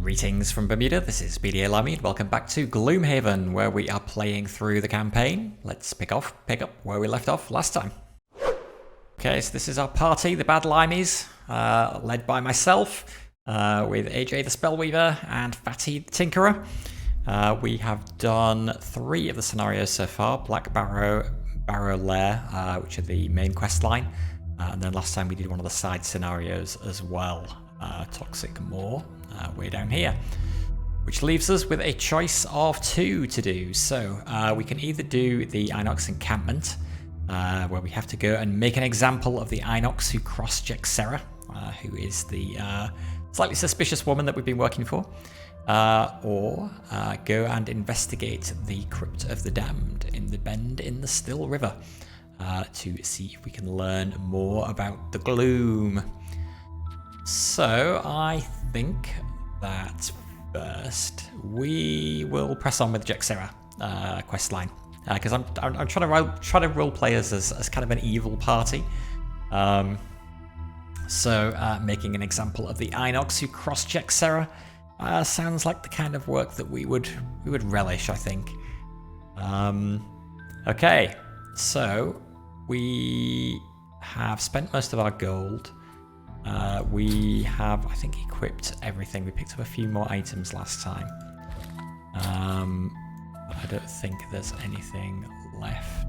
Greetings from Bermuda, this is BDA Lamid. Welcome back to Gloomhaven, where we are playing through the campaign. Let's pick up where we left off last time. Okay, so this is our party, the Bad Limeys, led by myself, with AJ the Spellweaver and Fatty the Tinkerer. We have done 3 of the scenarios so far, Black Barrow, Barrow Lair, which are the main quest line, and then last time we did one of the side scenarios as well, Toxic Moor. Way down here, which leaves us with a choice of 2 to do. So we can either do the Inox Encampment, where we have to go and make an example of the Inox who crossed Jekserah, who is the slightly suspicious woman that we've been working for, or go and investigate the Crypt of the Damned in the Bend in the Still River, to see if we can learn more about the gloom. So I think that first we will press on with Jekserah quest line, because I'm trying to role play as kind of an evil party. So making an example of the Inox who crossed Jekserah sounds like the kind of work that we would relish, I think. Okay, so we have spent most of our gold. We have, I think, equipped everything. We picked up a few more items last time. But I don't think there's anything left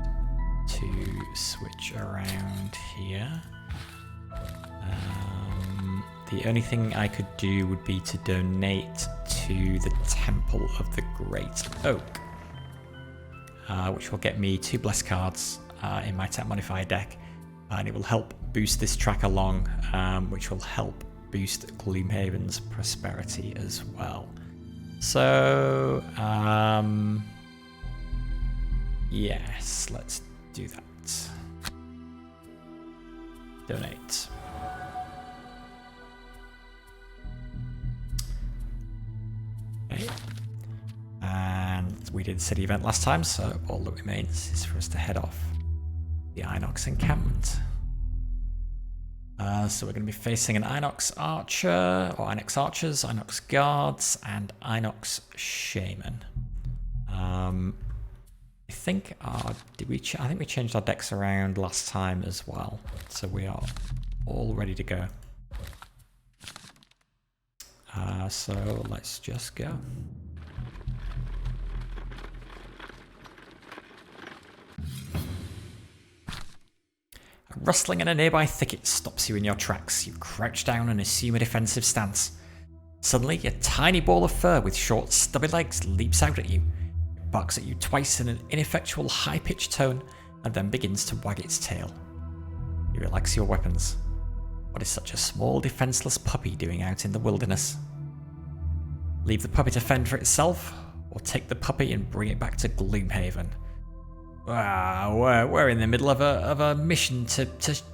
to switch around here. The only thing I could do would be to donate to the Temple of the Great Oak, which will get me 2 blessed cards in my tech modifier deck. And it will help boost this track along, which will help boost Gloomhaven's prosperity as well. So, yes, let's do that. Donate. Okay. And we did city event last time, so all that remains is for us to head off the Inox Encampment. So we're going to be facing an Inox Archer, or Inox Archers, Inox Guards, and Inox Shaman. I think I think we changed our decks around last time as well, so we are all ready to go. So let's just go. A rustling in a nearby thicket stops you in your tracks. You crouch down and assume a defensive stance. Suddenly, a tiny ball of fur with short, stubby legs leaps out at you. It barks at you twice in an ineffectual, high-pitched tone, and then begins to wag its tail. You relax your weapons. What is such a small, defenseless puppy doing out in the wilderness? Leave the puppy to fend for itself, or take the puppy and bring it back to Gloomhaven. We're in the middle of a mission to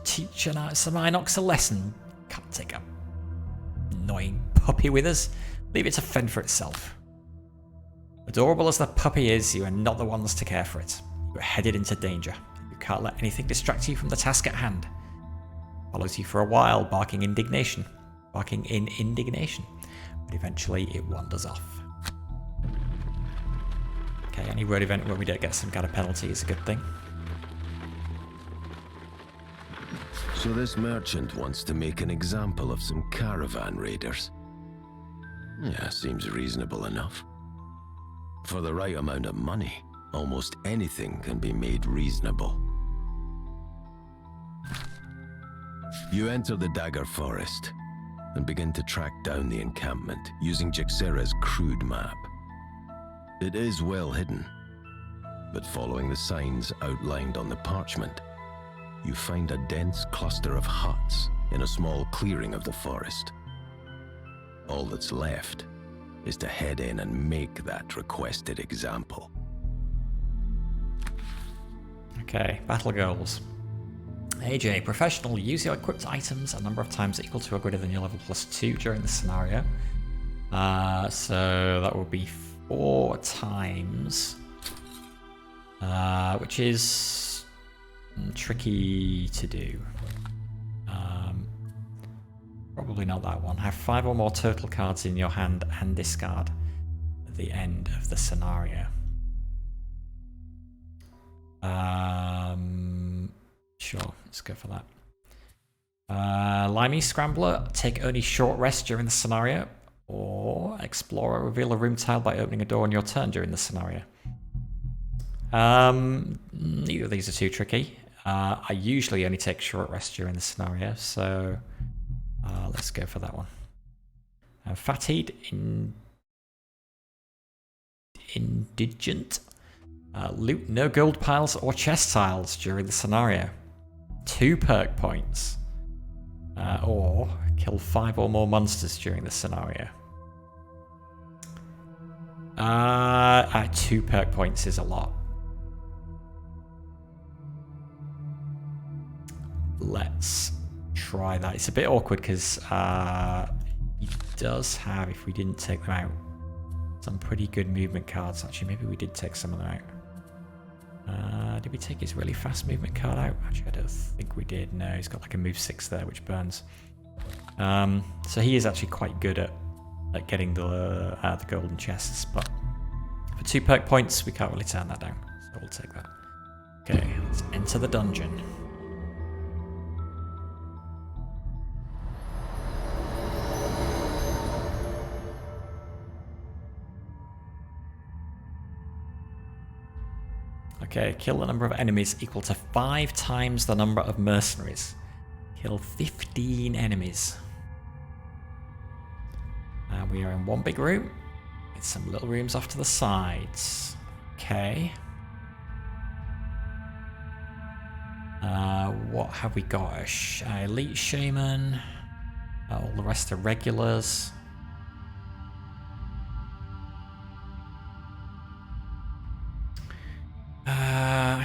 teach some Inox a lesson. Can't take a annoying puppy with us. Leave it to fend for itself. Adorable as the puppy is, you are not the ones to care for it. You're headed into danger. You can't let anything distract you from the task at hand. Follows you for a while, barking in indignation, but eventually it wanders off. Okay, any road event where we don't get some kind of penalty is a good thing. So this merchant wants to make an example of some caravan raiders. Yeah, seems reasonable enough. For the right amount of money, almost anything can be made reasonable. You enter the Dagger Forest and begin to track down the encampment using Jekserah's crude map. It is well hidden, but following the signs outlined on the parchment, you find a dense cluster of huts in a small clearing of the forest. All that's left is to head in and make that requested example. Okay, battle goals. AJ, professional, use your equipped items a number of times equal to or greater than your level +2 during the scenario. So that will be 4 times, which is tricky to do. Probably not that one. Have 5 or more total cards in your hand and discard at the end of the scenario. Sure, let's go for that. Limey Scrambler, take only short rest during the scenario. Or Explorer, reveal a room tile by opening a door on your turn during the scenario. Neither of these are too tricky. I usually only take short rest during the scenario, so let's go for that one. Fatigued, Indigent. Loot no gold piles or chest tiles during the scenario. 2 perk points. Or kill 5 or more monsters during the scenario. 2 perk points is a lot. Let's try that. It's a bit awkward because he does have, if we didn't take them out, some pretty good movement cards. Actually, maybe we did take some of them out. Did we take his really fast movement card out? Actually, I don't think we did. No, he's got like a move 6 there, which burns. So he is actually quite good at getting the golden chests, but for 2 perk points, we can't really turn that down. So we'll take that. Okay, let's enter the dungeon. Okay, kill the number of enemies equal to 5 times the number of mercenaries. Kill 15 enemies. We are in one big room with some little rooms off to the sides. Okay. What have we got? Elite Shaman. All the rest are regulars.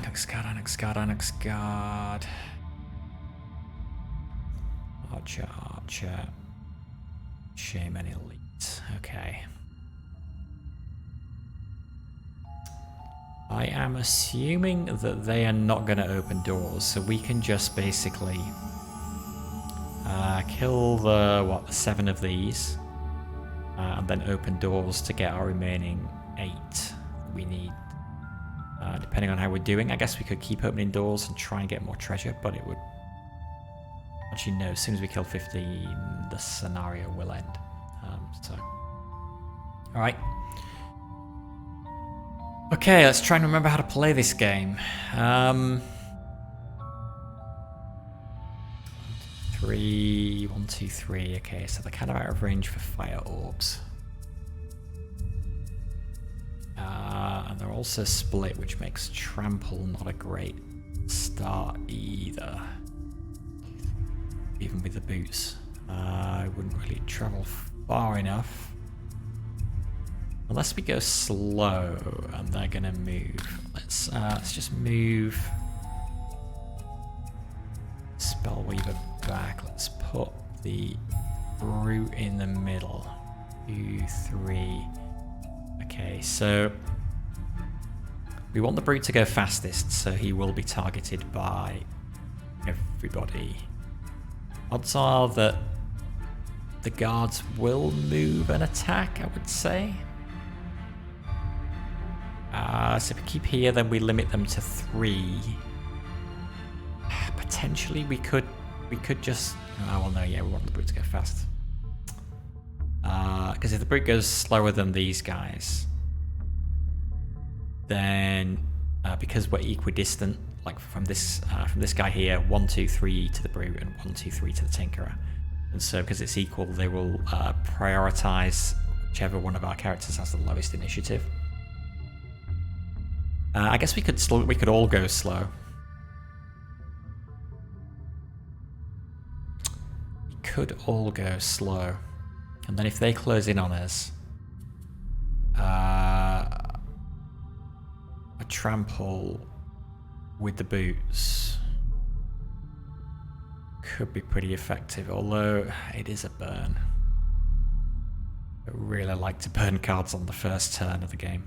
Inox guard. Archer. Shaman elite. Okay. I am assuming that they are not going to open doors, so we can just basically kill the 7 of these, and then open doors to get our remaining 8 that we need. Depending on how we're doing, I guess we could keep opening doors and try and get more treasure, but it would... Actually, no, as soon as we kill 15, the scenario will end. Alright. Okay, let's try and remember how to play this game. 3, 1, 2, 3. Okay, so they're kind of out of range for fire orbs. And they're also split, which makes trample not a great start either. Even with the boots. I wouldn't really travel far enough. Unless we go slow and they're gonna move. Let's just move Spellweaver back. Let's put the brute in the middle. 2, 3. Okay, so we want the brute to go fastest, so he will be targeted by everybody. Odds are that the guards will move and attack, I would say. So if we keep here, then we limit them to 3. Potentially, we could just... Oh, well, no, yeah, we want the brute to go fast. Because if the brute goes slower than these guys, then because we're equidistant, like from this guy here, 1, 2, 3 to the brute and 1, 2, 3 to the tinkerer, and so because it's equal, they will prioritize whichever one of our characters has the lowest initiative. I guess we could all go slow. We could all go slow, and then if they close in on us, a trample with the boots could be pretty effective, although it is a burn. I really like to burn cards on the first turn of the game.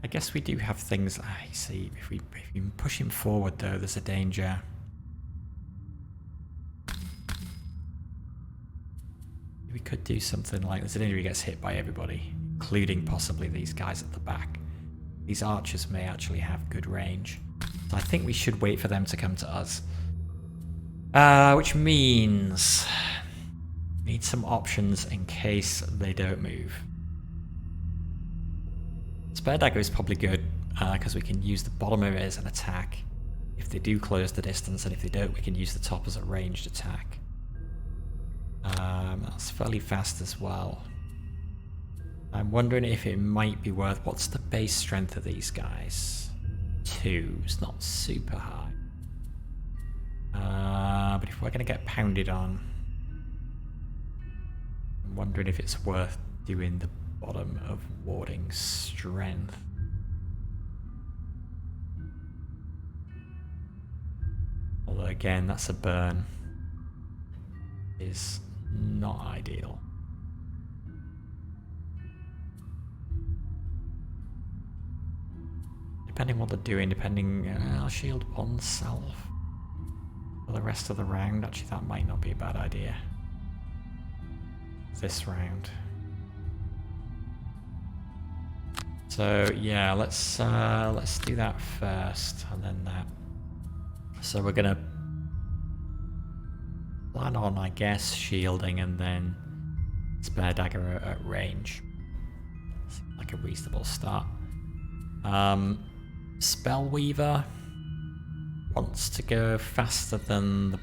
I guess we do have things. I see. If we push him forward, though, there's a danger. We could do something like there's a danger he gets hit by everybody, including possibly these guys at the back. These archers may actually have good range, so I think we should wait for them to come to us. Which means we need some options in case they don't move. Spare dagger is probably good because we can use the bottom of it as an attack if they do close the distance, and if they don't, we can use the top as a ranged attack. That's fairly fast as well. I'm wondering if it might be worth. What's the base strength of these guys? 2. It's not super high. But if we're going to get pounded on, I'm wondering if it's worth doing the bottom of warding strength. Although again, that's a burn. Is not ideal. Depending what they're doing, I'll shield oneself for the rest of the round. Actually, that might not be a bad idea. This round. So yeah, let's do that first, and then that. So we're gonna plan on, I guess, shielding and then spare dagger at range. Seems like a reasonable start. Spellweaver wants to go faster than the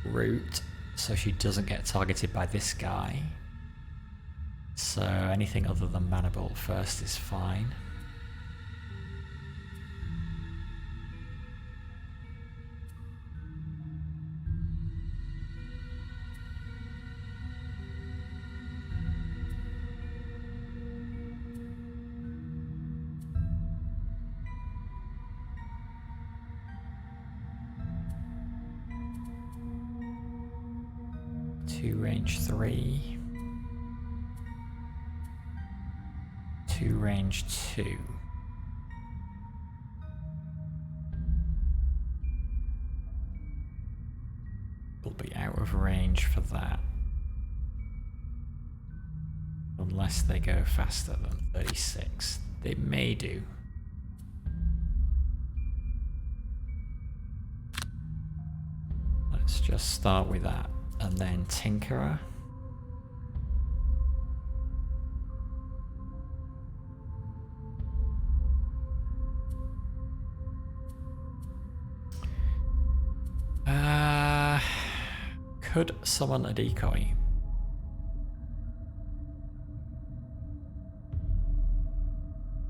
brute, so she doesn't get targeted by this guy. So anything other than mana bolt first is fine. Range 3. 2 range 2. We'll be out of range for that. Unless they go faster than 36. They may do. Let's just start with that. And then Tinkerer. Could summon a decoy.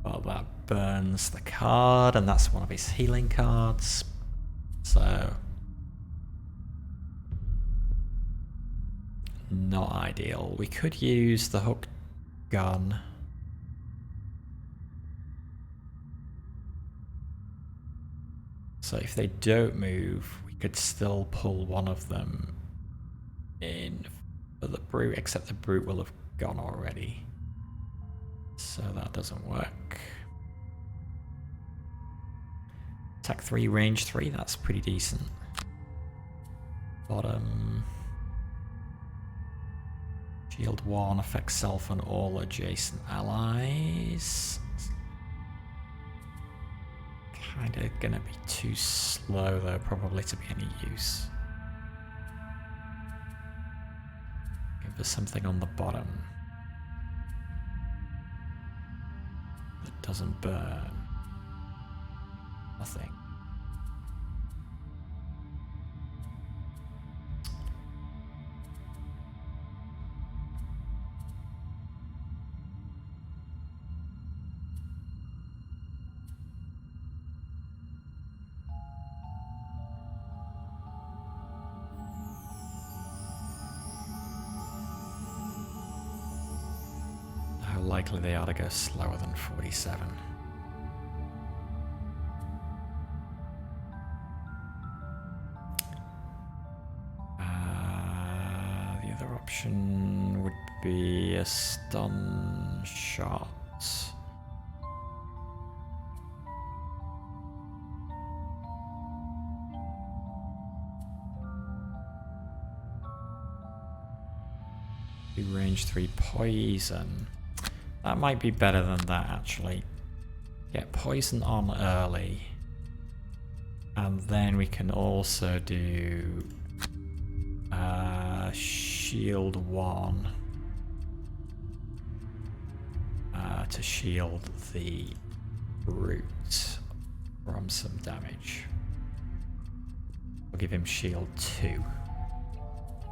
Well, that burns the card, and that's one of his healing cards. So not ideal. We could use the hook gun. So if they don't move, we could still pull one of them in for the brute, except the brute will have gone already. So that doesn't work. Attack 3, range 3, that's pretty decent. Bottom. Shield 1 affects self and all adjacent allies. Kinda gonna be too slow though, probably to be any use. Give us something on the bottom that doesn't burn. Nothing. Likely they ought to go slower than 47. The other option would be a stun shot. Do range 3 poison. That might be better than that, actually. Get poison on early. And then we can also do shield 1 to shield the brute from some damage. We'll give him shield 2,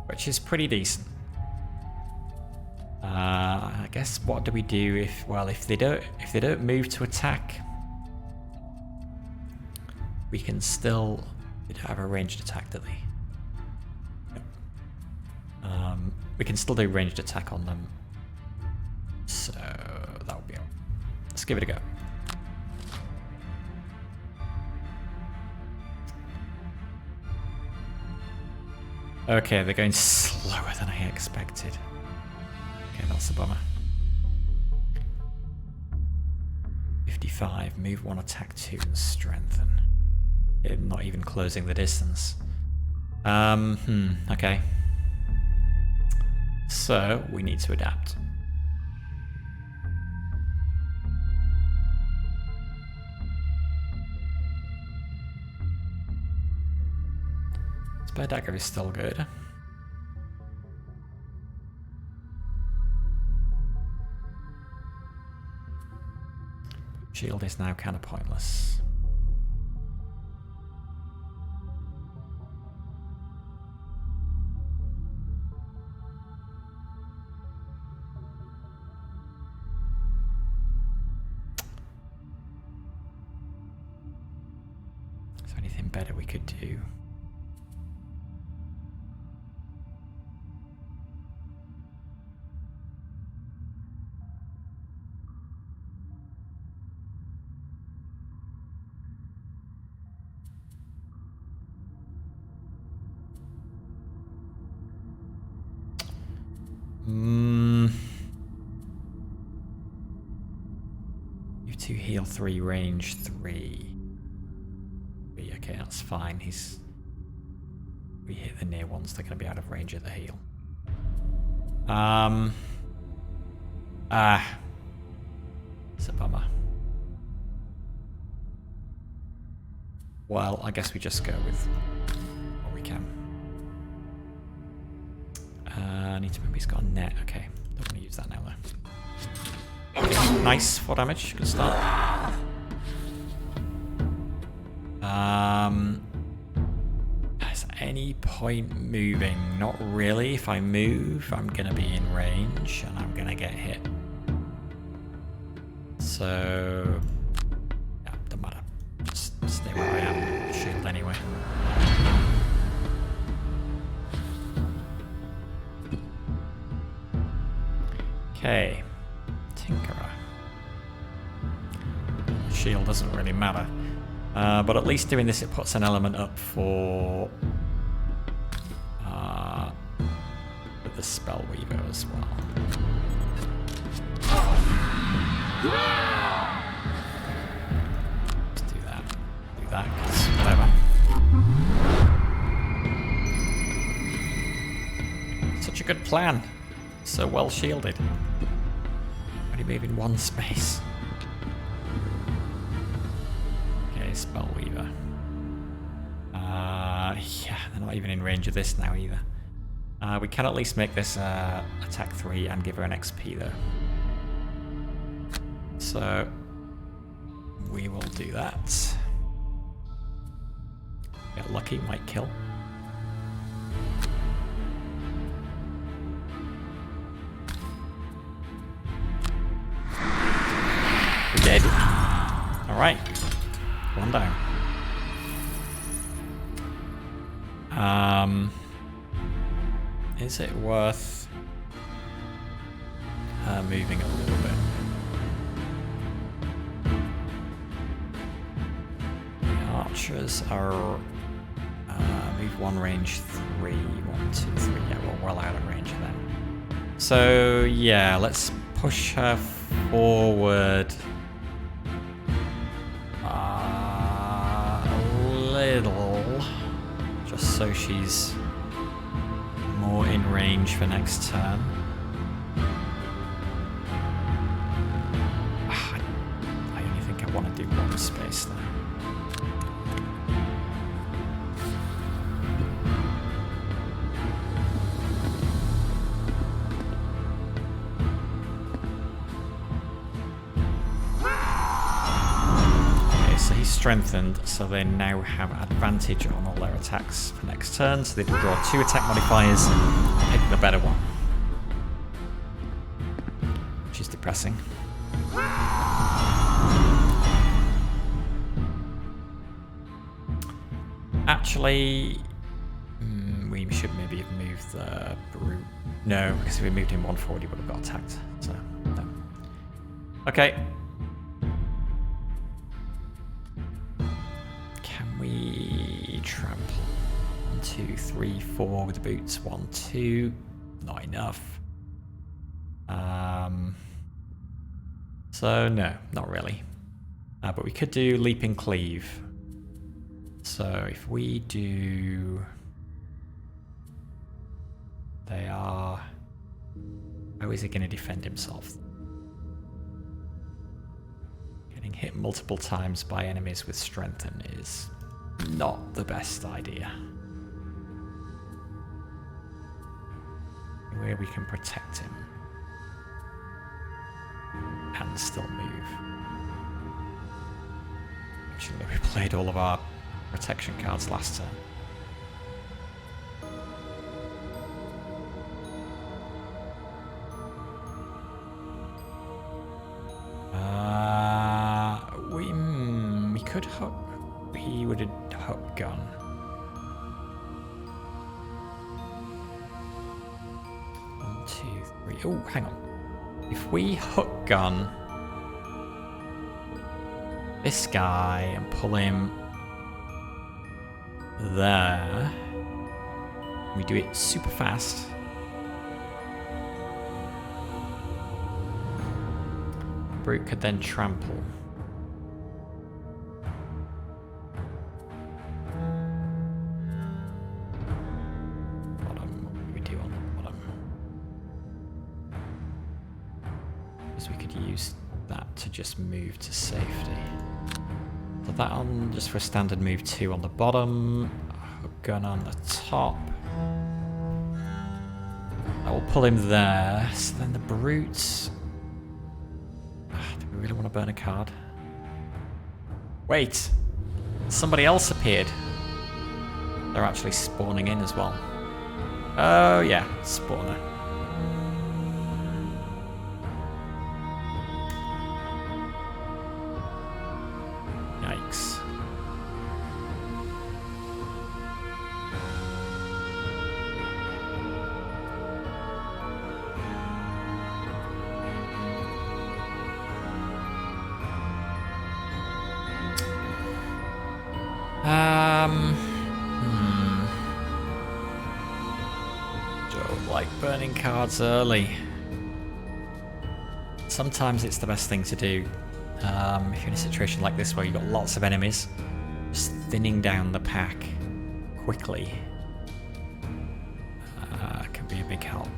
which is pretty decent. I guess what do we do if they don't move to attack? We can still... They don't have a ranged attack, do they? Yep. We can still do ranged attack on them. So that would be all. Let's give it a go. Okay, they're going slower than I expected. Okay, that's a bummer. 55, move 1, attack 2, and strengthen. Not even closing the distance. Okay. So, we need to adapt. Spare dagger is still good. Shield is now kind of pointless. Is there anything better we could do? You 2 heal 3, range 3. Okay, that's fine. We hit the near ones, they're going to be out of range of the heal. It's a bummer. Well, I guess we just go with what we can. I need to remember he's got a net. Okay, don't want to use that now though. Nice, 4 damage. Good start. Is there any point moving? Not really. If I move, I'm going to be in range and I'm going to get hit. So, yeah, doesn't matter. Just stay where I am. Shield anyway. Okay, Tinkerer. Shield doesn't really matter. But at least doing this, it puts an element up for the Spell Weaver as well. Let's do that. Do that, because whatever. Such a good plan. So well shielded. Only moving 1 space. Okay, Spellweaver. Yeah, they're not even in range of this now either. We can at least make this attack 3 and give her an XP though. So we will do that. Get lucky, might kill. Dead. Alright. 1 down. Is it worth her moving a little bit? The archers are move 1, range 3. 1, 2, 3. Yeah, we're well out of range of them. So yeah, let's push her forward. Just so she's more in range for next turn. some space there. Strengthened, so they now have advantage on all their attacks for next turn, so they can draw 2 attack modifiers and pick the better one. Which is depressing. Actually, we should maybe have moved the brute. No, because if we moved him 1 forward, he would have got attacked. So, no. Okay. We trample 1, 2, 3, 4 with the boots. 1, 2, not enough. So no, not really. But we could do leaping cleave. So if we do, they are. How is he going to defend himself? Getting hit multiple times by enemies with strengthen is not the best idea. Where we can protect him and still move. Actually, we played all of our protection cards last turn. We could hook. He would have hook gun. One, 2, 3. Oh, hang on. If we hook gun this guy and pull him there, we do it super fast. Brute could then trample. Just move to safety. Put that on just for a standard move 2 on the bottom. Hook gun on the top. I will pull him there. So then the brutes. Do we really want to burn a card? Wait! Somebody else appeared. They're actually spawning in as well. Oh yeah, spawner. Don't like burning cards early. Sometimes it's the best thing to do. If you're in a situation like this where you've got lots of enemies, just thinning down the pack quickly can be a big help.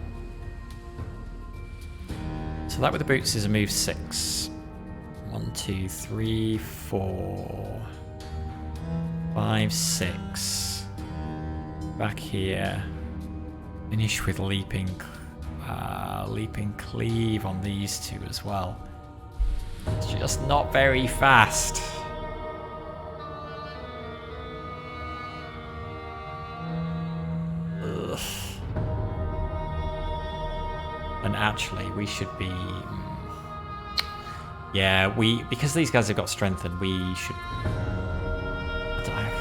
So that with the boots is a move 6. 1, 2, 3, 4, 5, 6. Back here. Finish with leaping cleave on these two as well. It's just not very fast. Ugh. And actually, we should be. Yeah, because these guys have got strengthened, we should.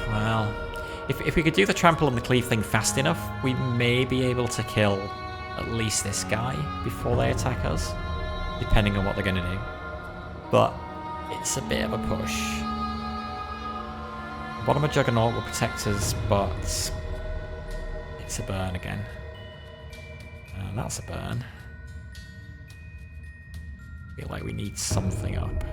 Well, if we could do the trample and the cleave thing fast enough, we may be able to kill at least this guy before they attack us, depending on what they're going to do. But it's a bit of a push. Bottom of Juggernaut will protect us, but it's a burn again. And that's a burn. I feel like we need something up.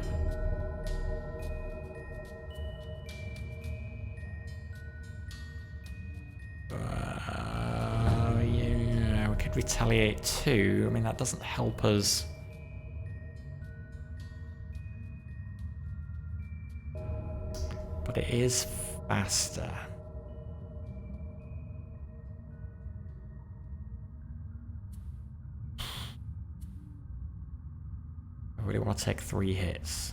Yeah, we could retaliate too. I mean, that doesn't help us. It is faster. I really want to take 3 hits.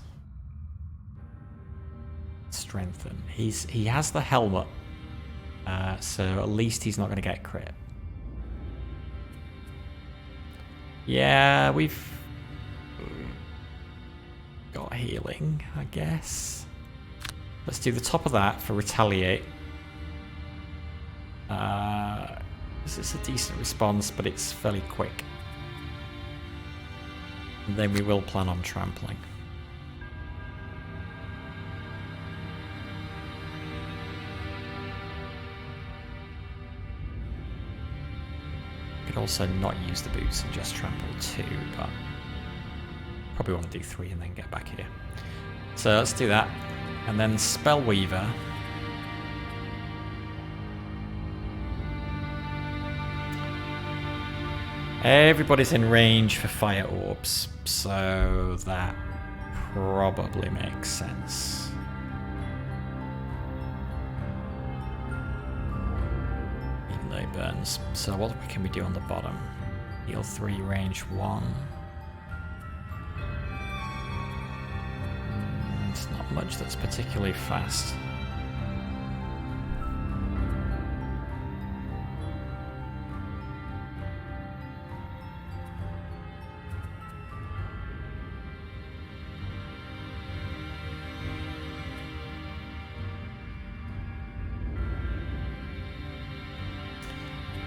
Strengthen. He has the helmet, so at least he's not going to get crit. Yeah, we've got healing, I guess. Let's do the top of that for retaliate. This is a decent response, but it's fairly quick. And then we will plan on trampling. Could also not use the boots and just trample 2, but probably want to do 3 and then get back here. So let's do that. And then Spellweaver. Everybody's in range for fire orbs, so that probably makes sense. Even though it burns. So what can we do on the bottom? Heal 3, range 1. It's not much that's particularly fast.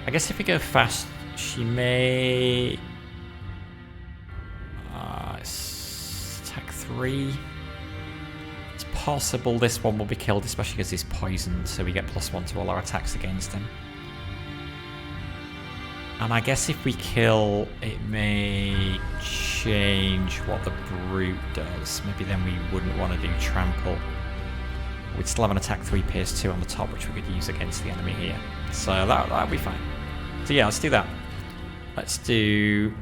I guess if we go fast, she may attack 3. It's possible this one will be killed, especially because he's poisoned, so we get +1 to all our attacks against him. And I guess if we kill, it may change what the brute does. Maybe then we wouldn't want to do trample. We'd still have an attack 3, pierce 2 on the top, which we could use against the enemy here. So that'll be fine. So yeah, let's do that. Let's do...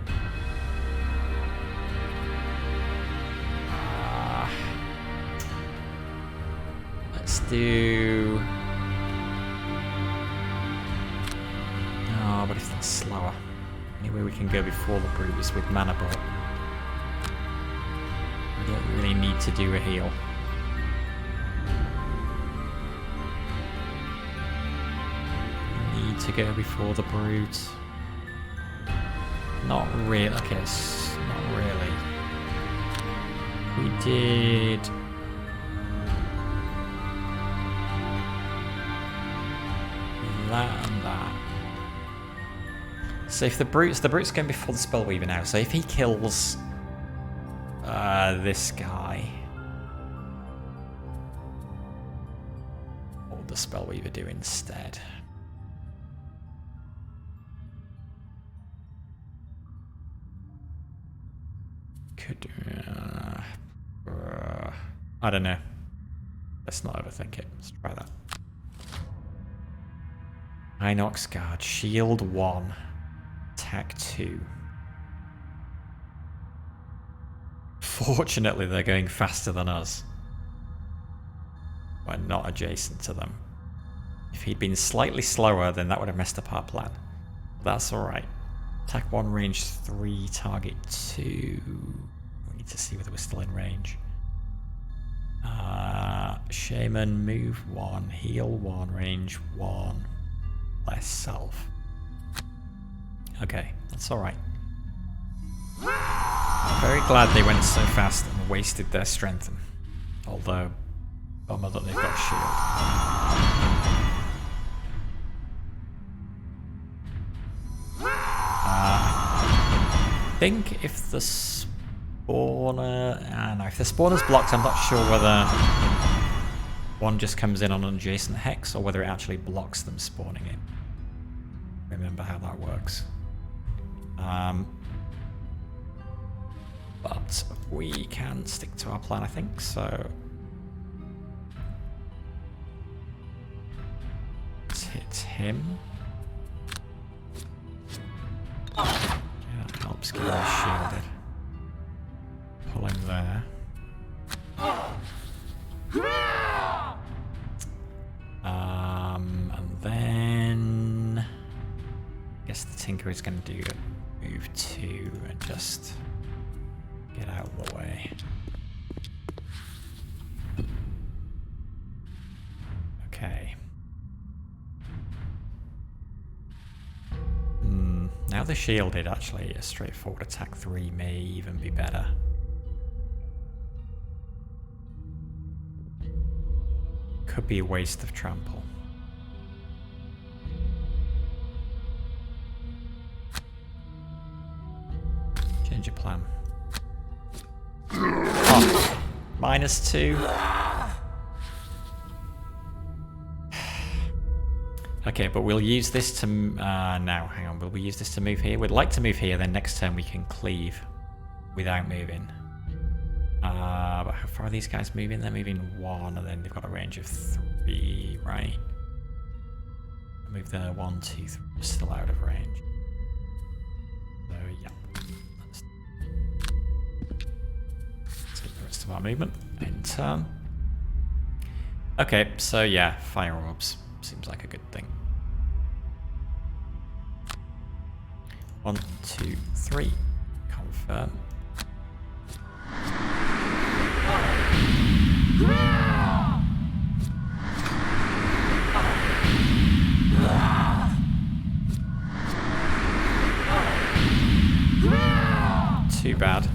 let's do... Oh, but if that's slower. Anyway, we can go before the brute is with Mana Bolt. We don't really need to do a heal. To go before the brute. Not really. Okay, not really. We did. That and that. So if the brute's going before the Spellweaver now. So if he kills this guy, what would the Spellweaver do instead? I don't know. Let's not overthink it. Let's try that. Inox guard. Shield 1. Attack 2. Fortunately, they're going faster than us. We're not adjacent to them. If he'd been slightly slower, then that would have messed up our plan. But that's alright. Attack 1, range 3, target 2. We need to see whether we're still in range. Shaman, move 1, heal 1, range 1, less self. Okay, that's alright. I'm very glad they went so fast and wasted their strength. Although, bummer that they've got shield. I think if the spawner... no, if the spawner's blocked, I'm not sure whether one just comes in on an adjacent hex or whether it actually blocks them spawning in. Remember how that works. But we can stick to our plan, I think, so... let's hit him. Yeah, that helps get us shielded. Pull him there. guess the Tinker is going to do move 2 and just get out of the way. Okay. Now the shielded, actually, a straightforward attack 3 may even be better. Could be a waste of trample. Change your plan. Oh, -2. Okay, but we'll use this to... now, hang on. Will we use this to move here? We'd like to move here, then next turn we can cleave without moving. But how far are these guys moving? They're moving 1, and then they've got a range of 3, right? Move the 1, 2, 3, still out of range. So, yeah. Let's get the rest of our movement in turn. Okay, so yeah, fire orbs. Seems like a good thing. 1, 2, 3. Confirm. Too bad.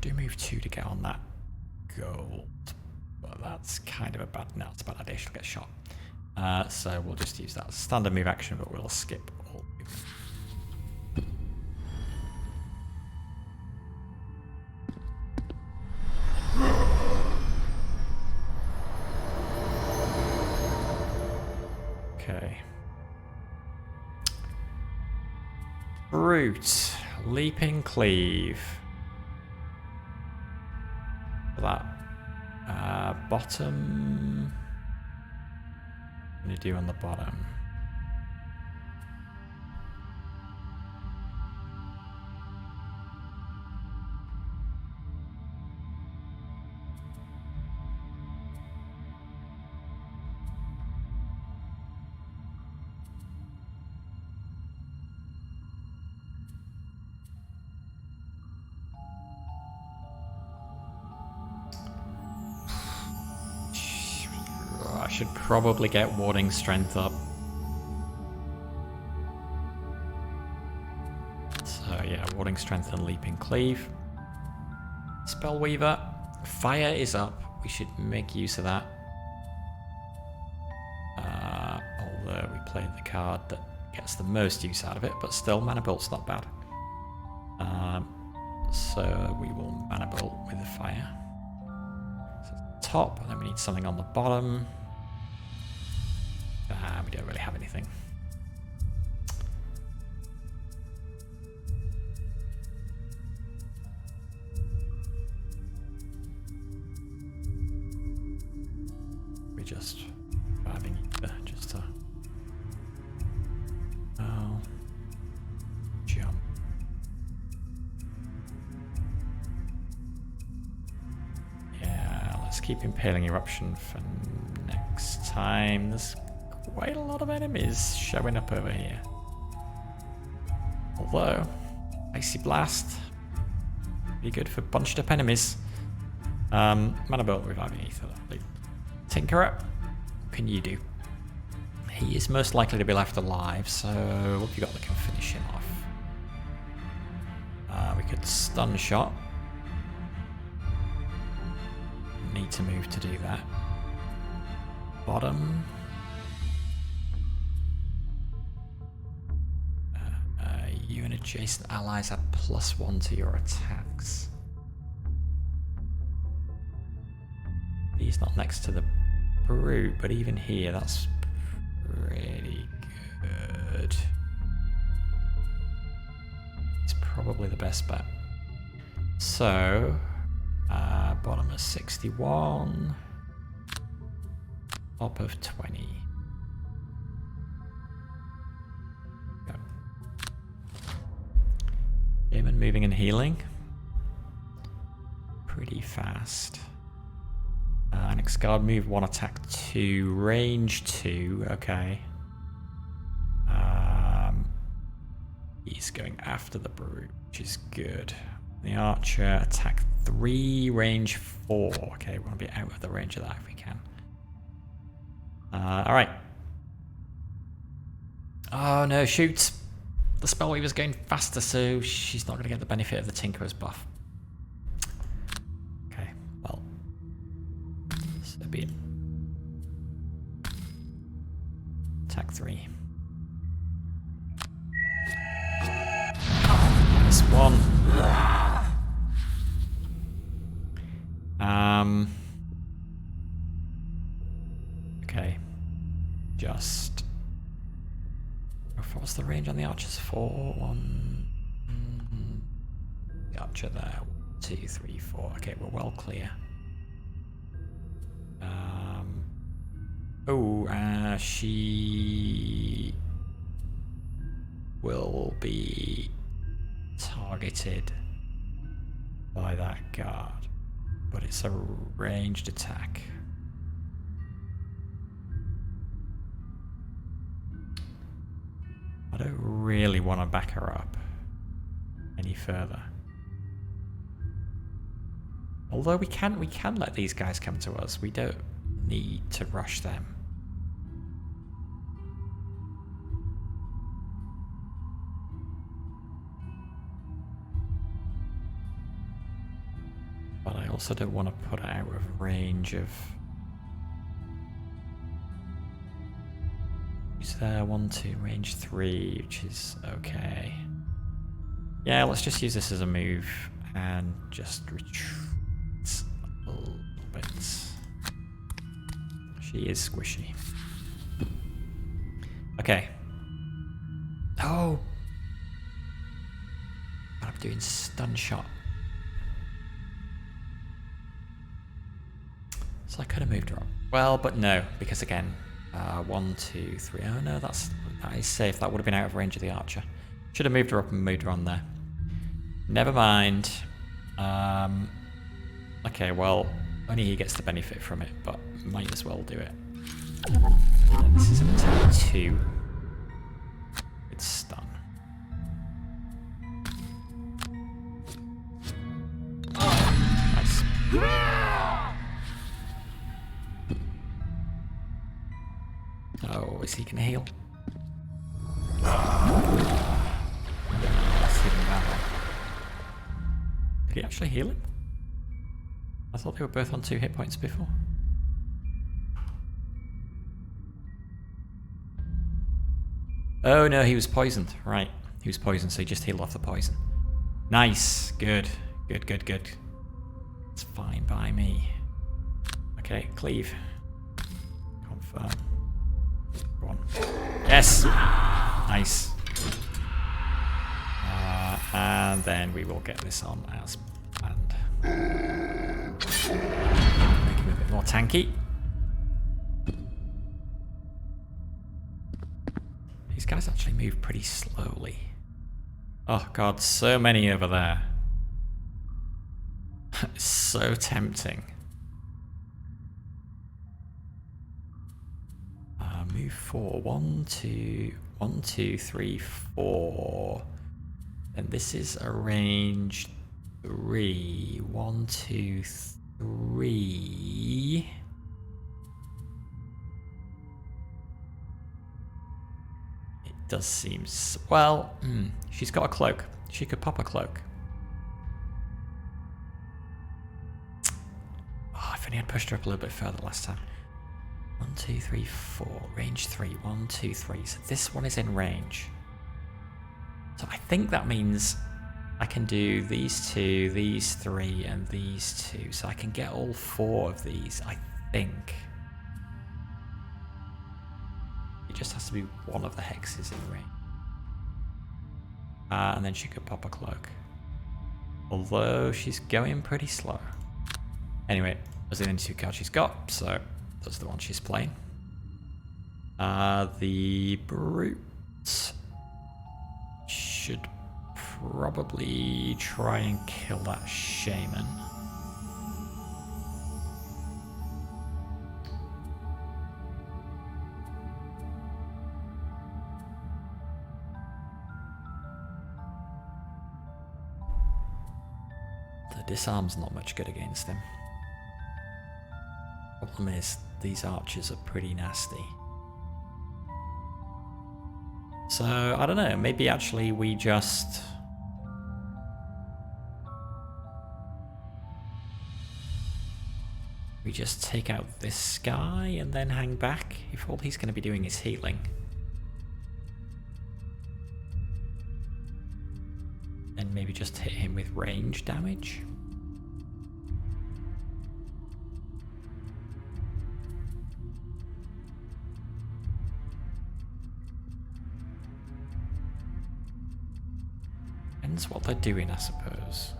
Do move 2 to get on that gold, but that's kind of a bad. No, it's a bad idea. She'll get shot. So we'll just use that standard move action, but we'll skip all movement. Okay. Brute. Leaping Cleave. That bottom. What do you do on the bottom? Should probably get warding strength up. So yeah, warding strength and leaping cleave. Spellweaver, fire is up. We should make use of that. Although we played the card that gets the most use out of it, but still, mana bolt's not bad. So we will mana bolt with the fire. So top, and then we need something on the bottom. We don't really have anything. We're just having either just to jump. Yeah, let's keep Impaling Eruption for next time. There's quite a lot of enemies showing up over here. Although, Icy Blast be good for bunched up enemies. Mana Bolt reviving Ether. Tinkerer, what can you do? He is most likely to be left alive, so what have you got that can finish him off? We could stun shot. Need to move to do that. Bottom. You and adjacent allies add +1 to your attacks. He's not next to the brute, but even here, that's pretty good. It's probably the best bet. So, bottom of 61, top of 20. Demon moving and healing. Pretty fast. And Next guard, move 1, attack 2, range 2. Okay. He's going after the brute, which is good. The archer, attack 3, range 4. Okay, we want to be out of the range of that if we can. Alright. Oh no, shoot! The Spellweaver's going faster, so she's not going to get the benefit of the Tinkerer's buff. Okay, well. So be it. Attack 3. This one. Okay. Just. What's the range on the archers? 4, 1. The archer there. 1, 2, 3, 4. Okay, we're well clear. She will be targeted by that guard, but it's a ranged attack. I don't really want to back her up any further. Although we can let these guys come to us. We don't need to rush them. But I also don't want to put it out of range of... He's there, 1, 2, range 3, which is okay. Yeah, let's just use this as a move and just retreat a little bit. She is squishy. Okay. Oh! I'm doing stun shot. So I could have moved her up. Well, but no, because again, 1, 2, 3. Oh no, that is safe. That would have been out of range of the archer. Should have moved her up and moved her on there. Never mind. Okay, well, only he gets the benefit from it, but might as well do it. And this is an attack 2. It's stun. Nice. Oh, is he gonna heal? Did he actually heal him? I thought they were both on 2 hit points before. Oh no, he was poisoned. Right, he was poisoned, so he just healed off the poison. Nice, good, good, good, good. It's fine by me. Okay, cleave. Confirm. Go on. Yes! Nice. And then we will get this on as planned. Make him a bit more tanky. These guys actually move pretty slowly. Oh god, so many over there. It's so tempting. Move 4. 1, 2, 1, 2, 3, 4. And this is a range 3. 1, 2, 3. It does seem... Well, she's got a cloak. She could pop a cloak. Oh, if only I'd pushed her up a little bit further last time. 1, 2, 3, 4. Range 3. 1, 2, 3. So this one is in range. So I think that means I can do these 2, these 3, and these 2. So I can get all 4 of these, I think. It just has to be one of the hexes in range. And then she could pop a cloak. Although she's going pretty slow. Anyway, those are the only 2 cards she's got, so that's the one she's playing. The brute should probably try and kill that shaman. The disarm's not much good against him. Problem is, these archers are pretty nasty. So, I don't know, maybe actually we just... we just take out this guy and then hang back, if all he's going to be doing is healing. And maybe just hit him with range damage. Depends what they're doing, I suppose.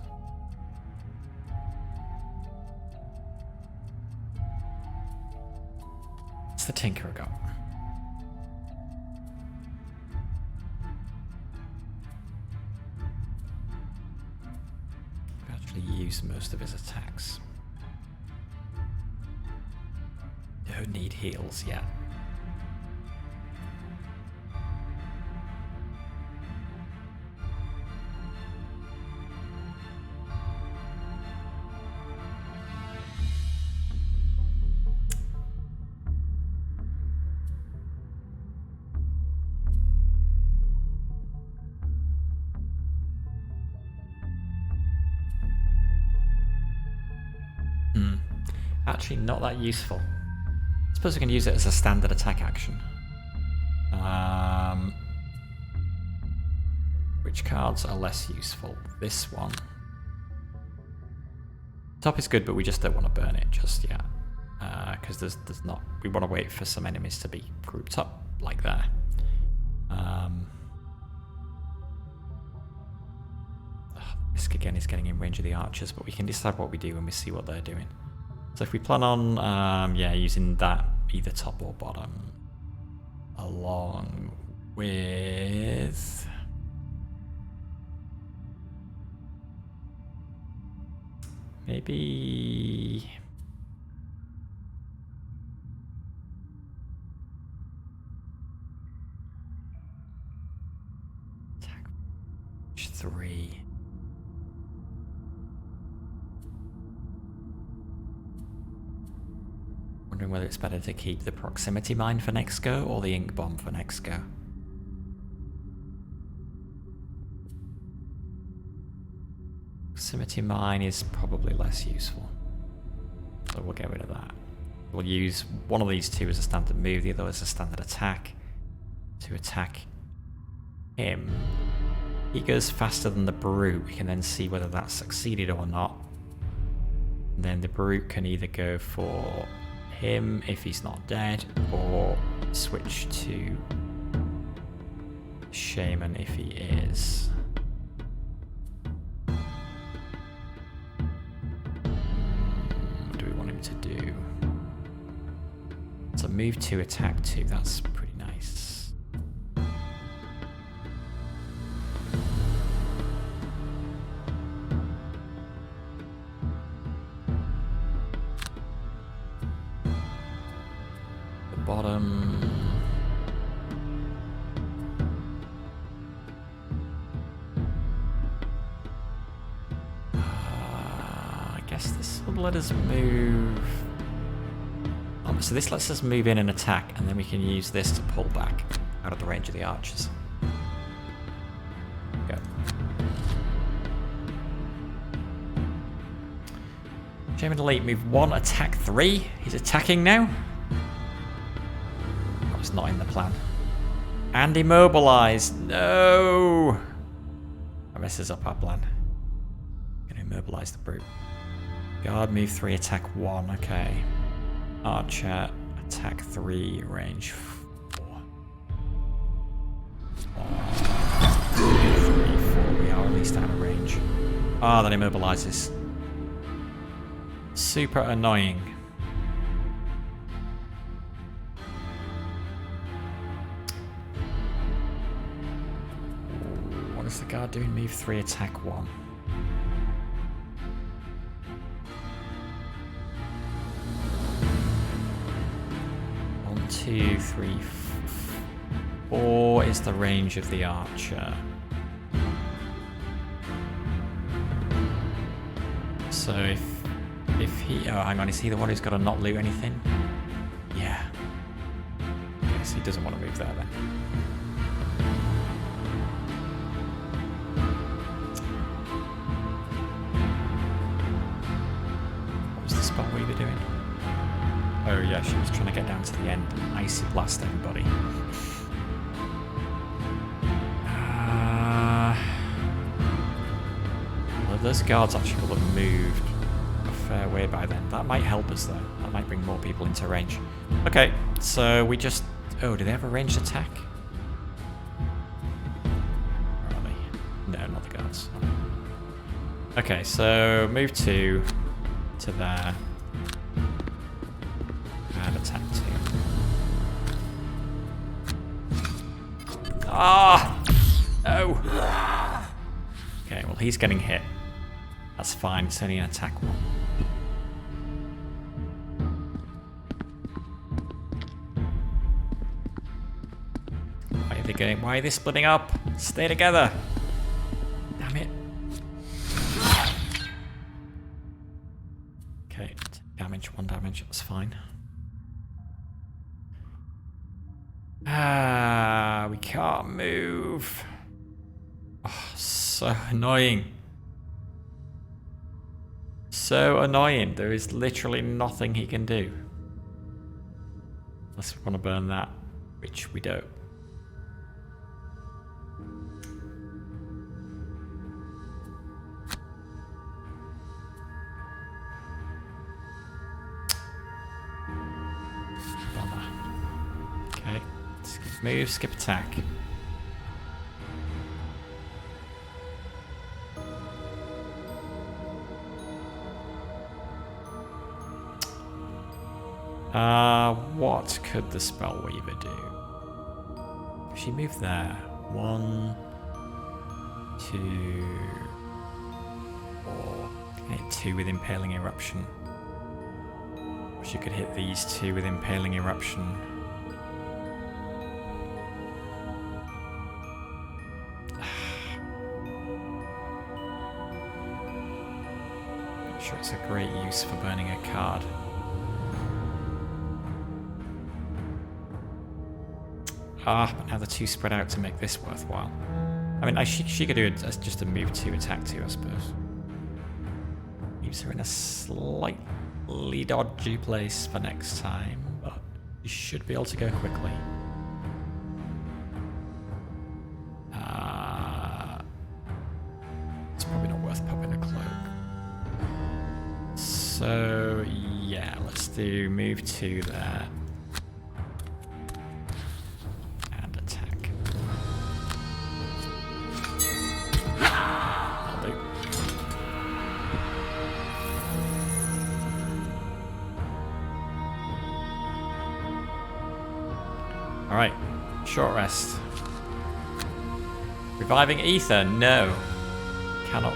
What's the Tinkerer got? Actually used most of his attacks. Don't need heals yet. Actually not that useful. I suppose we can use it as a standard attack action. Which cards are less useful? This one. Top is good, but we just don't want to burn it just yet. Because there's not... we want to wait for some enemies to be grouped up like that. Risk again is getting in range of the archers, but we can decide what we do when we see what they're doing. So if we plan on, yeah, using that either top or bottom, along with maybe attack 3. Wondering whether it's better to keep the proximity mine for next go or the ink bomb for next go. Proximity mine is probably less useful, so we'll get rid of that. We'll use one of these two as a standard move, the other as a standard attack to attack him. He goes faster than the brute. We can then see whether that's succeeded or not. And then the brute can either go for him if he's not dead, or switch to shaman if he is. What do we want him to do? So move 2, attack 2, that's pretty nice. Bottom. I guess this will let us move. So this lets us move in and attack, and then we can use this to pull back out of the range of the archers. Go. Shaman Elite, move 1, attack 3. He's attacking now. Not in the plan. And immobilized. No! That messes up our plan. Gonna immobilize the brute. Guard, move 3, attack 1. Okay. Archer, attack 3, range 4. 3, 4. We are at least out of range. Ah, that immobilizes. Super annoying. What's the guard doing? Move 3, attack 1. 1, 2, 3, 4 is the range of the archer. So if he... Oh, hang on. Is he the one who's got to not loot anything? Yeah. Okay, so he doesn't want to move there then. What was the spell we were doing? Oh yeah, she was trying to get down to the end and icy blast everybody. Well, those guards actually will have moved a fair way by then. That might help us though. That might bring more people into range. Okay, so we just... Oh, do they have a ranged attack? Where are they? No, not the guards. Okay, so move 2 to there. And attack 2. Ah! No! Okay, well he's getting hit. That's fine, it's only an attack 1. Why are they going? Why are they splitting up? Stay together! Damn it. Okay, damage, 1 damage, that's fine. Ah, we can't move. Oh, so annoying. So annoying. There is literally nothing he can do. Unless we want to burn that, which we don't. Bummer. Okay. Skip move, skip attack. What could the Spellweaver do? If she moved there, 1, 2, 4. Hit 2 with Impaling Eruption. Or she could hit these 2 with Impaling Eruption. I'm sure it's a great use for burning a card. Ah, but now the 2 spread out to make this worthwhile. I mean, she could do it as just a move 2, attack 2, I suppose. Leaves her in a slightly dodgy place for next time, but you should be able to go quickly. It's probably not worth popping a cloak. So, yeah, let's do move 2 there. Alright, short rest. Reviving Ether? No. Cannot,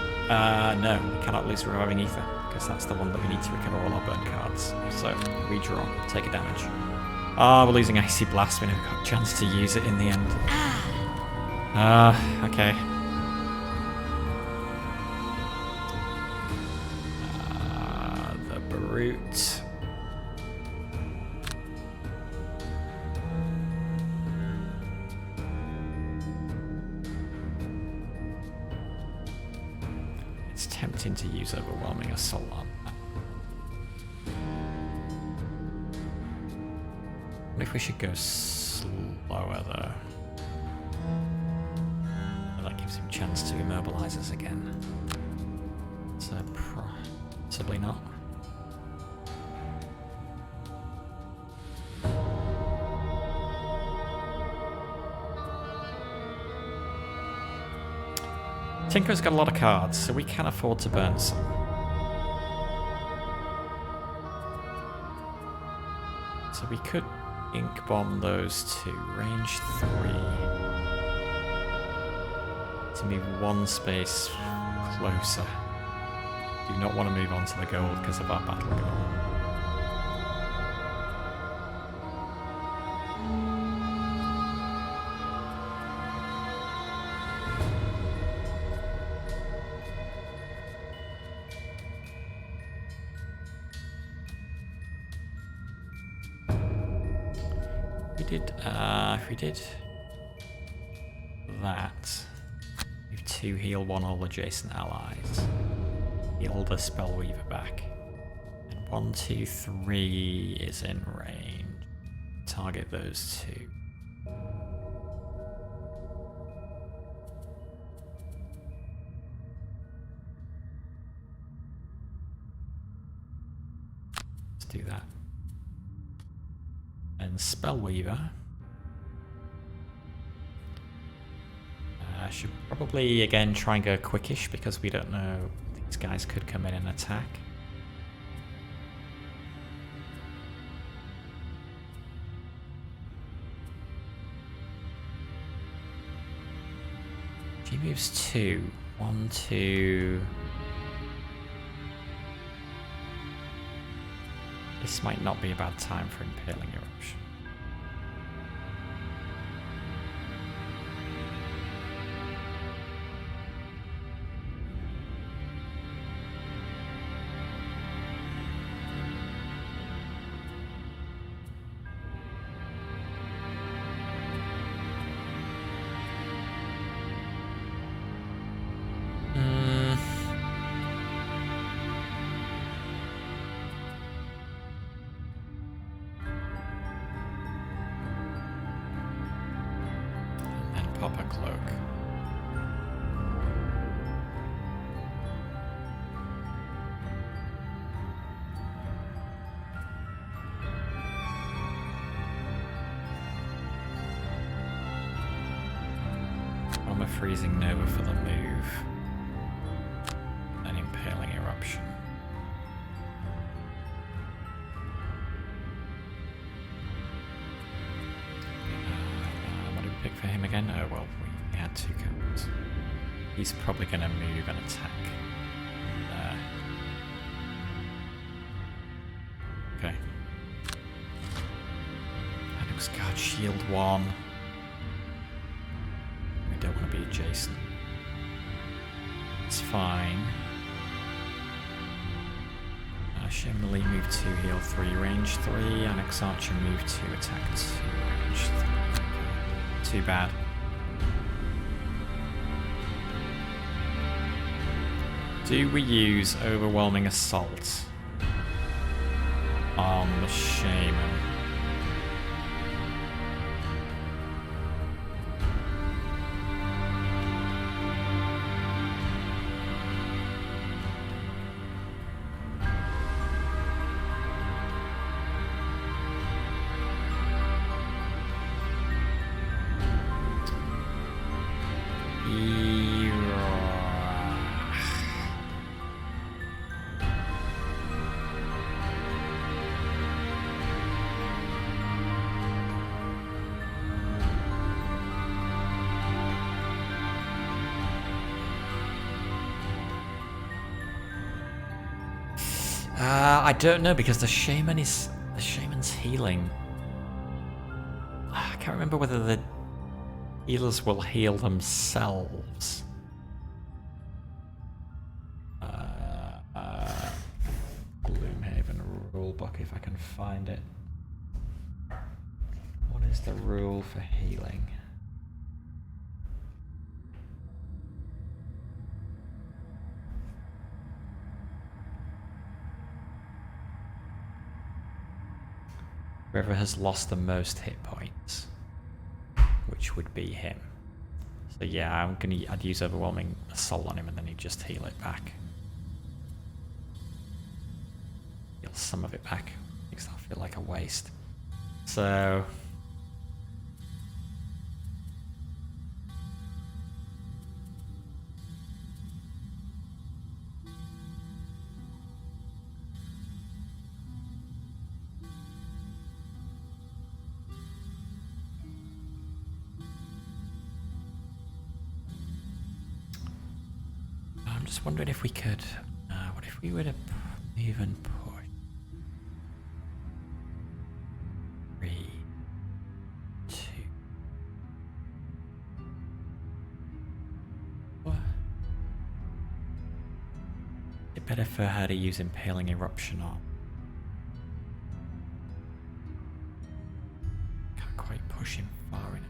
no, we cannot lose Reviving Ether, because that's the one that we need to recover all our burn cards. So, redraw, take a damage. Ah, we're losing Icy Blast, we never got a chance to use it in the end. Okay. The Brute. It's tempting to use Overwhelming Assault on that. What if we should go slower though? That gives him a chance to immobilize us again. So possibly not. Tinker's got a lot of cards, so we can afford to burn some. So we could ink bomb those 2. Range 3. To move 1 space closer. Do not want to move on to the gold because of our battle goal. if we did that, move 2, heal 1 all adjacent allies, heal the Spellweaver back, and 1, 2, 3 is in range. Target those 2. Let's do that. And Spellweaver. Should probably again try and go quickish because we don't know, these guys could come in and attack. She moves 2. 1, 2. This might not be a bad time for Impaling Eruption. Pop a cloak. I'm a freezing Nova for the move. An Impaling Eruption. Pick for him again? Oh well, we had 2 cards. He's probably going to move and attack. Okay. Inox Guard Shield 1. We don't want to be adjacent. It's fine. Shaman Lee move 2, heal 3, range 3. Inox Archer move 2, attack 2, range 3. Too bad. Do we use Overwhelming Assault on the Shaman? I don't know because the shaman's healing. I can't remember whether the healers will heal themselves. Gloomhaven rulebook, if I can find it. What is the rule for healing? Whoever has lost the most hit points, which would be him. So yeah, I'd use Overwhelming Assault on him and then he'd just heal it back. Heal some of it back. Makes that feel like a waste. So just wondering if we could, what if we were to move and push? 3, 2. What? Is it better for her to use Impaling Eruption on? Can't quite push him far enough.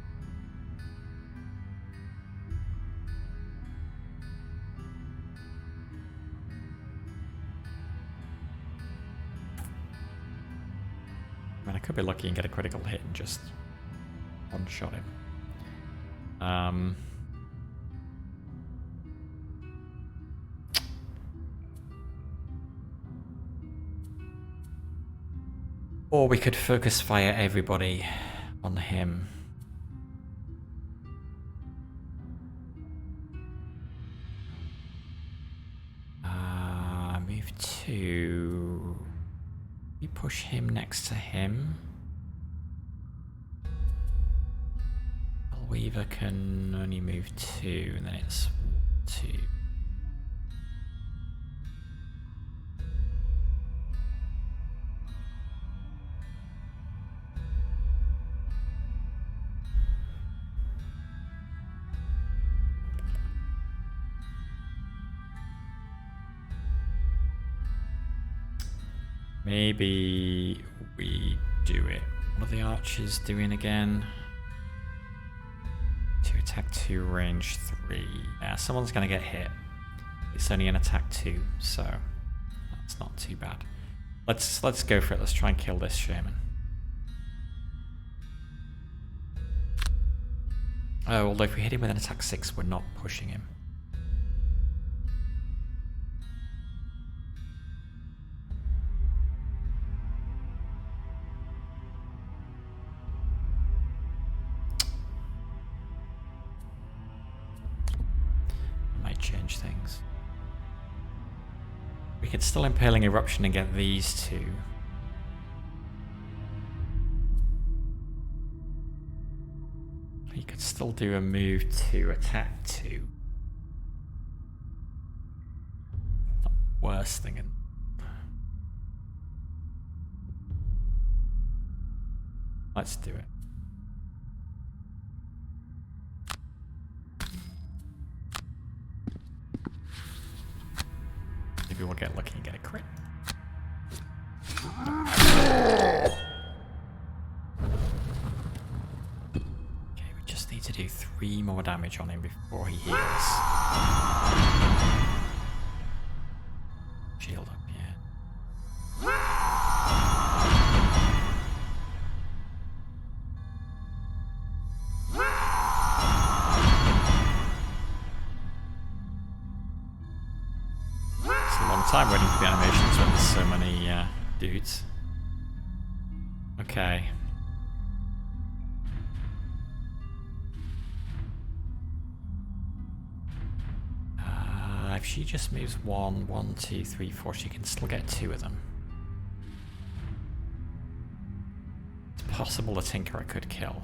I mean, I could be lucky and get a critical hit and just one-shot him. Or we could focus fire everybody on him. Move to... We push him next to him. Weaver can only move 2, and then it's 2. Maybe we do it. What are the archers doing again? 2 attack 2, range 3. Yeah, someone's gonna get hit. It's only an attack 2, so that's not too bad. Let's go for it. Let's try and kill this shaman. Oh, although if we hit him with an attack 6, we're not pushing him. Change things. We could still Impaling Eruption and get these 2. He could still do a move to attack 2. Not worst thing in... Let's do it. Maybe we'll get lucky and get a crit. Okay, we just need to do 3 more damage on him before he heals. Shield up, yeah. Time waiting for the animations when there's so many dudes. Okay. If she just moves 1, 1, 2, 3, 4, she can still get 2 of them. It's possible the Tinkerer could kill.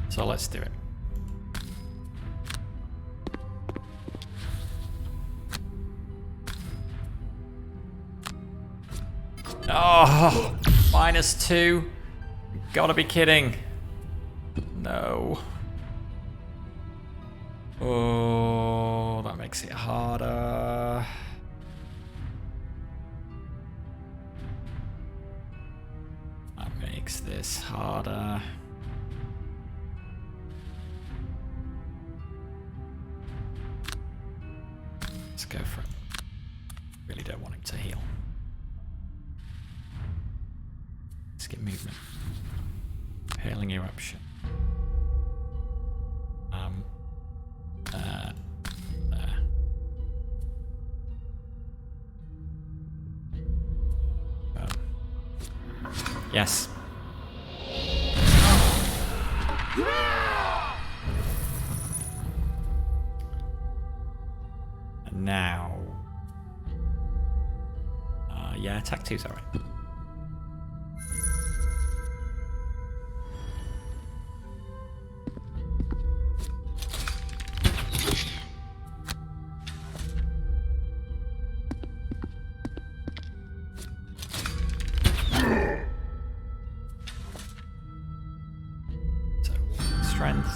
So let's do it. Oh, -2. Gotta be kidding. No. Oh, that makes it harder. That makes this harder. Go for it. Really don't want him to heal. Let's get movement. Impaling Eruption. There. Yes. Now, yeah, attack 2's alright. So, strength,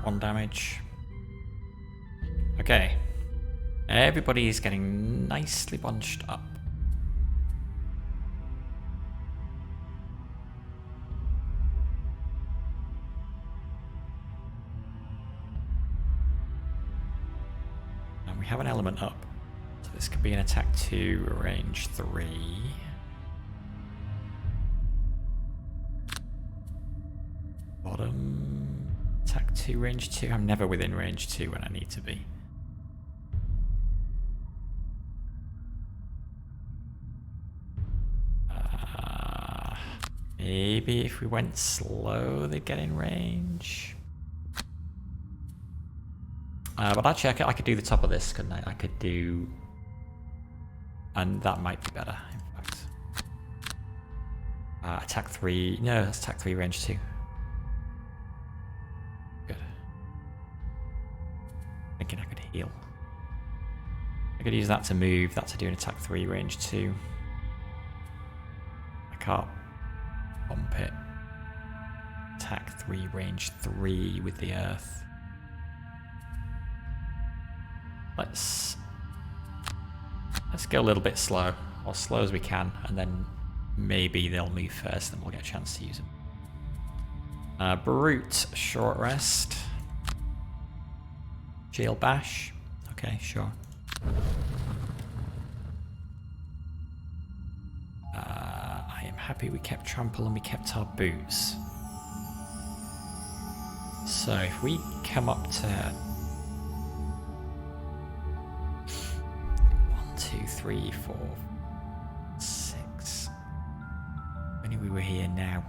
1 damage. Okay. Everybody is getting nicely bunched up. And we have an element up. So this could be an attack 2, range 3. Bottom, attack 2, range 2. I'm never within range 2 when I need to be. Maybe if we went slow, they'd get in range. But actually, I could do the top of this, couldn't I? I could do... And that might be better, in fact. Attack 3... No, that's attack 3, range 2. Good. Thinking I could heal. I could use that to move, that to do an attack 3, range 2. I can't bump it. Attack 3, range 3 with the earth. Let's go a little bit slow, or slow as we can, and then maybe they'll move first, and we'll get a chance to use them. Brute, short rest. Shield bash. Okay, sure. I am happy we kept trample and we kept our boots. So if we come up to 1, 2, 3, 4, 6. If only we were here now.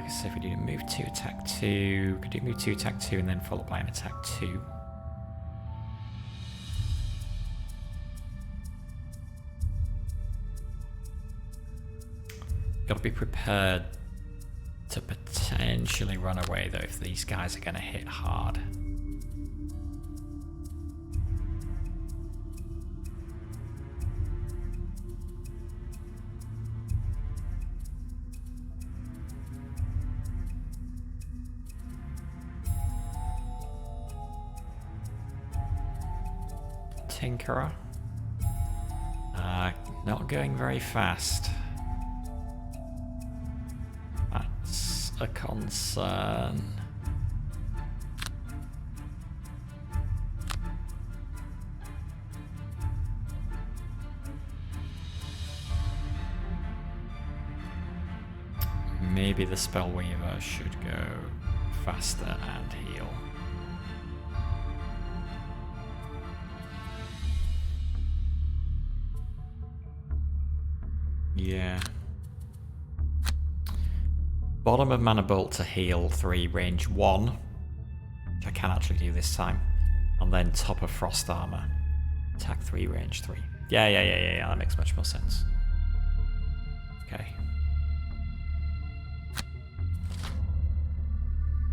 So if we do move 2, attack 2, could do move 2, attack 2, and then followed by an attack 2. Got to be prepared to potentially run away though if these guys are going to hit hard. Jekserah. Not going very fast. That's a concern. Maybe the Spellweaver should go faster and heal. Yeah. Bottom of Mana Bolt to heal 3, range 1. Which I can actually do this time. And then top of Frost Armor. Attack 3, range 3. Yeah, that makes much more sense. Okay.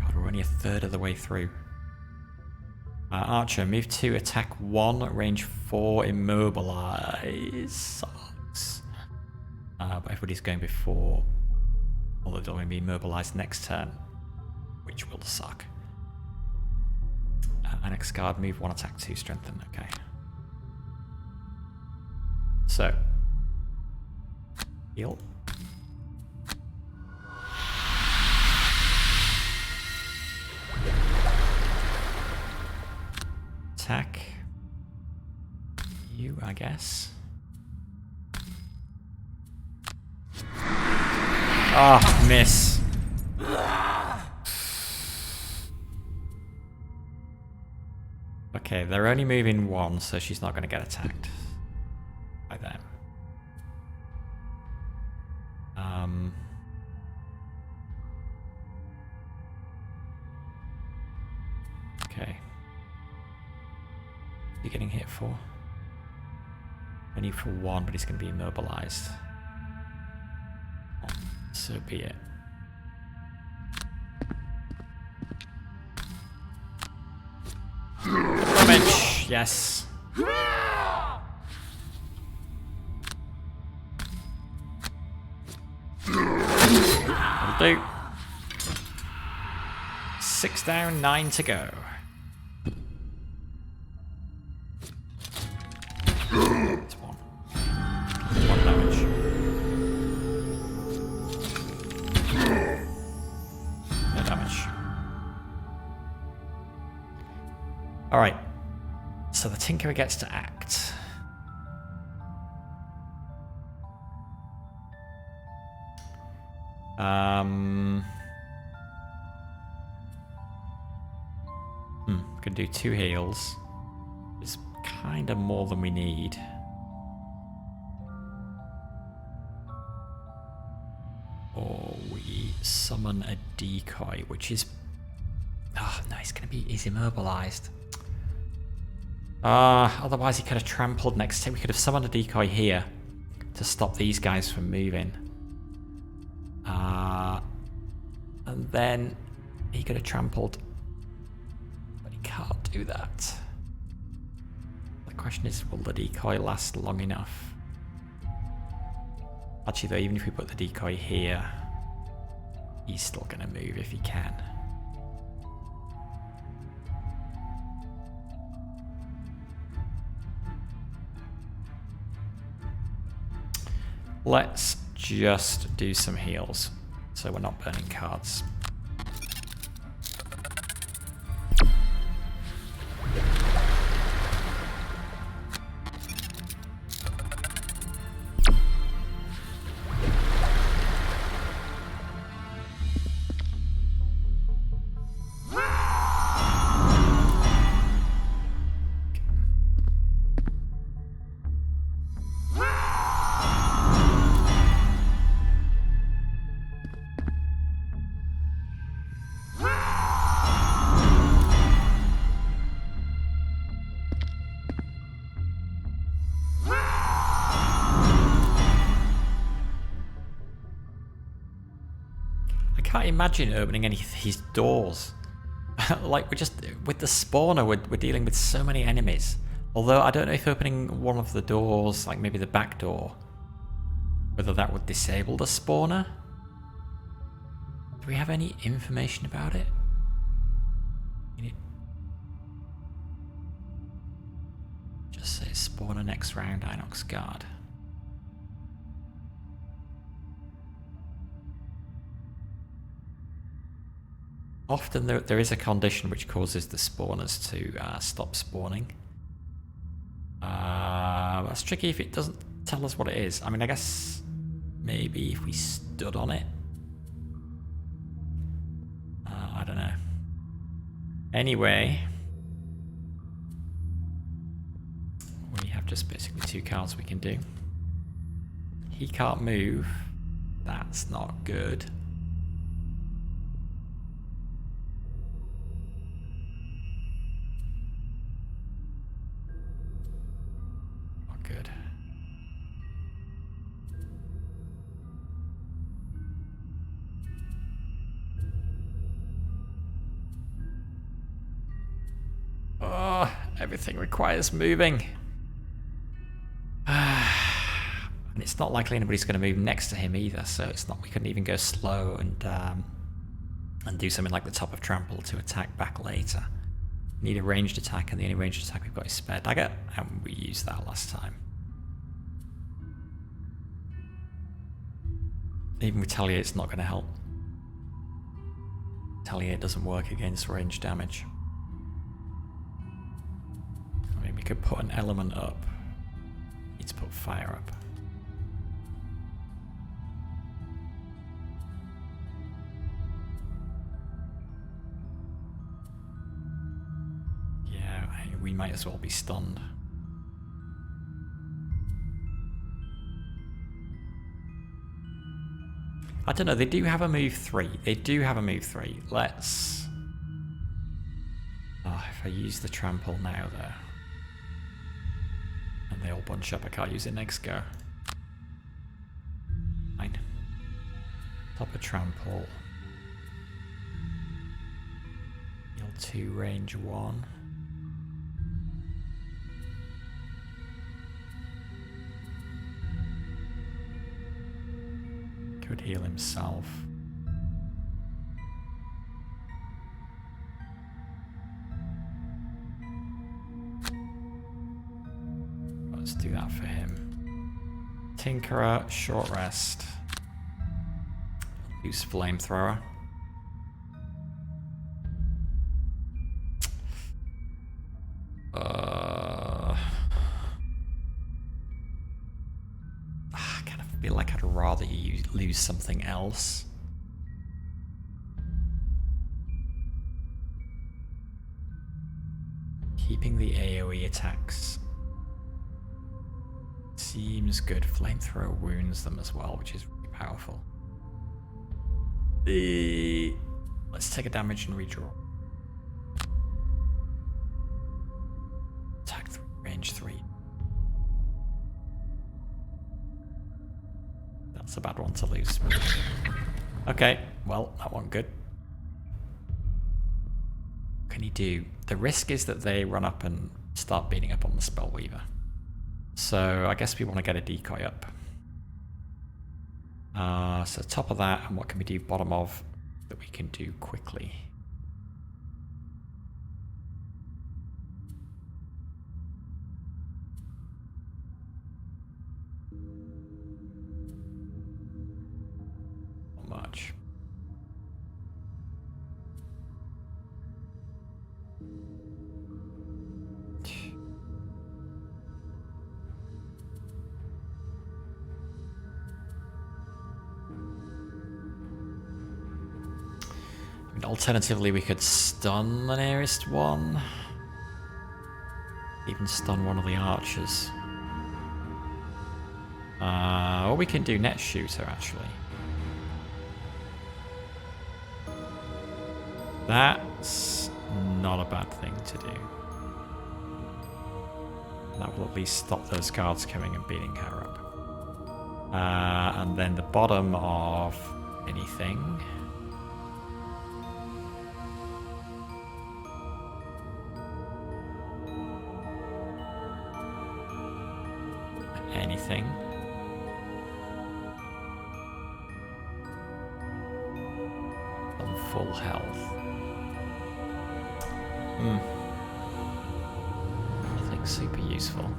God, we're only a third of the way through. Archer, move 2, attack 1, range 4, immobilize. Sucks. But everybody's going before. Although they're going to be immobilized next turn, which will suck. Annex guard, move 1, attack 2, strengthen. Okay. So. Heal. Attack. You, I guess. Ah, miss. Okay, they're only moving 1, so she's not going to get attacked by them. Okay. You're getting hit for? Only for 1, but he's going to be immobilized. So be it. Damage, yes. do. 6 down, 9 to go. It's 1. 1 damage. No damage. Alright. So the Tinkerer gets to act. Can do 2 heals. It's kind of more than we need. Or we summon a decoy, which is... Oh, no, he's immobilized. Otherwise he could have trampled next time. We could have summoned a decoy here to stop these guys from moving. And then he could have trampled. But he can't do that. The question is, will the decoy last long enough? Actually though, even if we put the decoy here, he's still going to move if he can. Let's just do some heals, so we're not burning cards. I can't imagine opening any of these doors. Like, we're just, with the spawner, we're dealing with so many enemies. Although, I don't know if opening one of the doors, like maybe the back door, whether that would disable the spawner. Do we have any information about it? Just say spawner next round, Inox guard. Often there is a condition which causes the spawners to stop spawning. That's tricky if it doesn't tell us what it is. I mean, I guess maybe if we stood on it. I don't know. Anyway, we have just basically 2 cards we can do. He can't move. That's not good. Good. Oh, everything requires moving. And it's not likely anybody's going to move next to him either, so it's not. We couldn't even go slow and do something like the top of trample to attack back later. Need a ranged attack, and the only ranged attack we've got is spare dagger, and we used that last time. Even Retaliate's not going to help. Retaliate doesn't work against ranged damage. I mean, we could put an element up. Need to put fire up. We might as well be stunned. I don't know, they do have a move 3. They do have a move 3. Let's... Oh, if I use the trample now though. And they all bunch up, I can't use it next go. Fine. Top of trample. Heal 2, range 1. Could heal himself. Tinkerer, short rest. Use flamethrower. I kind of feel like I'd rather you lose something else. Keeping the AoE attacks seems good. Flamethrower wounds them as well, which is really powerful. Let's take a damage and redraw. Attack 3, range 3. That's a bad one to lose. Okay, well, that one good. What can he do? The risk is that they run up and start beating up on the Spellweaver. So I guess we want to get a decoy up. So top of that, and what can we do bottom of that we can do quickly? Not much. Alternatively, we could stun the nearest one. Even stun one of the archers. Or we can do net shooter, actually. That's not a bad thing to do. That will at least stop those guards coming and beating her up. And then the bottom of anything. Anything. On full health. Nothing super useful.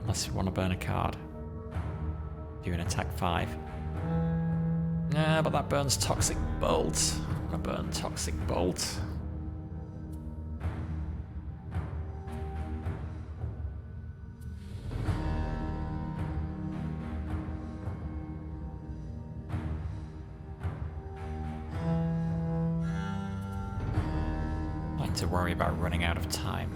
Unless you want to burn a card. Do an attack 5. Nah, but that burns Toxic Bolt. I'm gonna burn Toxic Bolt. To worry about running out of time.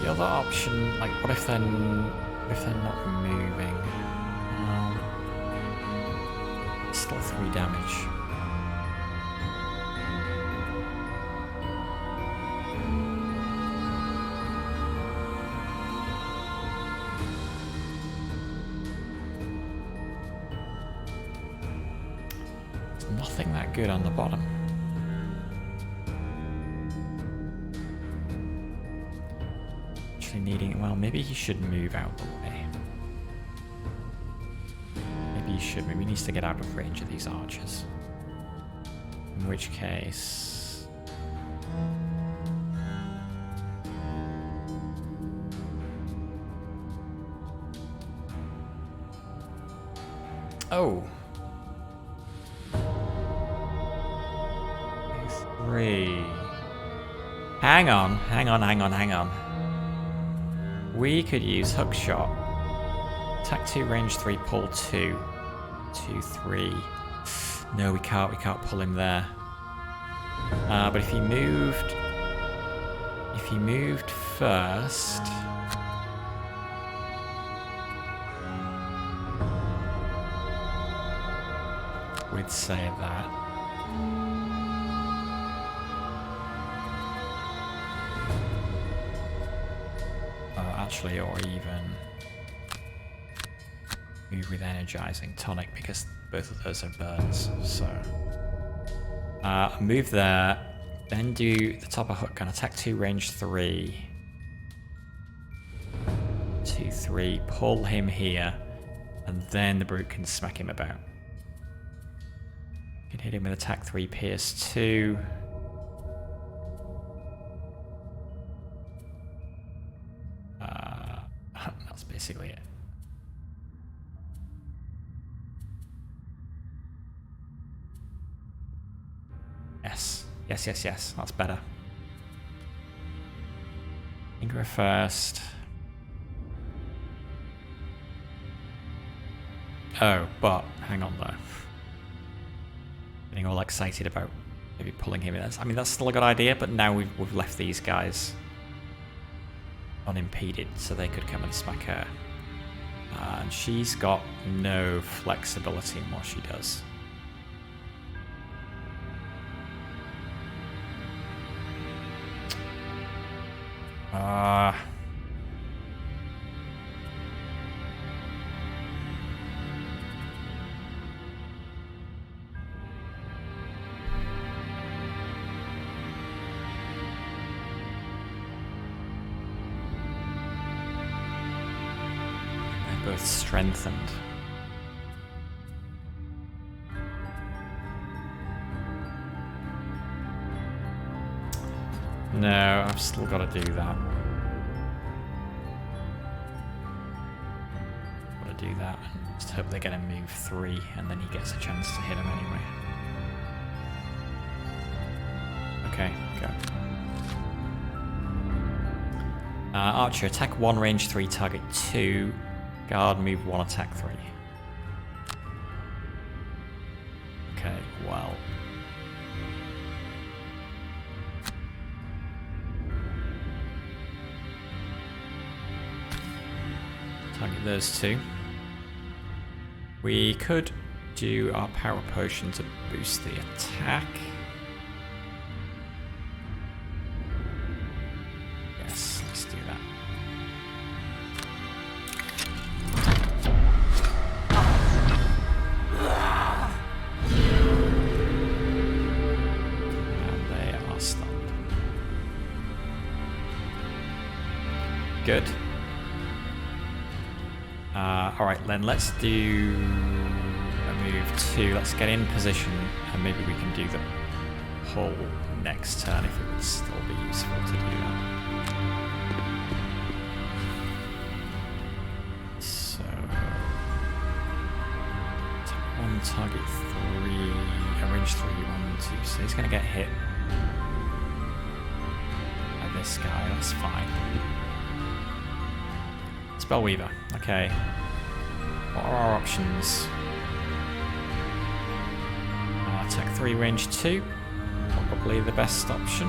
The other option, like, what if they're not moving? Still 3 damage. There's nothing that good on the bottom. Actually needing, well, maybe he should move out the way. He should. Maybe he needs to get out of range of these archers. In which case... Oh! 3. Hang on. We could use Hookshot. Attack 2, range 3, pull 2. 2, 3. No, we can't pull him there. But if he moved first, we'd save that. Actually, or even move with energizing tonic, because both of those are burns, so Move there. Then do the top of hook gun. Attack 2, range 3. 2, 3. Pull him here. And then the brute can smack him about. You can hit him with attack 3, pierce 2. That's basically it. Yes. Yes, yes, yes. That's better. Ingra first. Oh, but hang on though. Getting all excited about maybe pulling him in. I mean, that's still a good idea, but now we've left these guys unimpeded, so they could come and smack her. And she's got no flexibility in what she does. They're both strengthened. No, I've still got to do that. Got to do that. Just hope they're going to move 3 and then he gets a chance to hit him anyway. Okay, go. Archer, attack 1, range 3, target 2. Guard, move 1, attack 3. Okay, well. Target those 2. We could do our power potion to boost the attack. Yes, let's do that. And they are stunned. Good. Alright, then let's do a move 2. Let's get in position and maybe we can do the pull next turn if it would still be useful to do that. So, 1, target 3, range 3, 1, 2. So he's going to get hit by this guy, that's fine. Spellweaver, okay. What are our options? Attack 3, range 2. Probably the best option.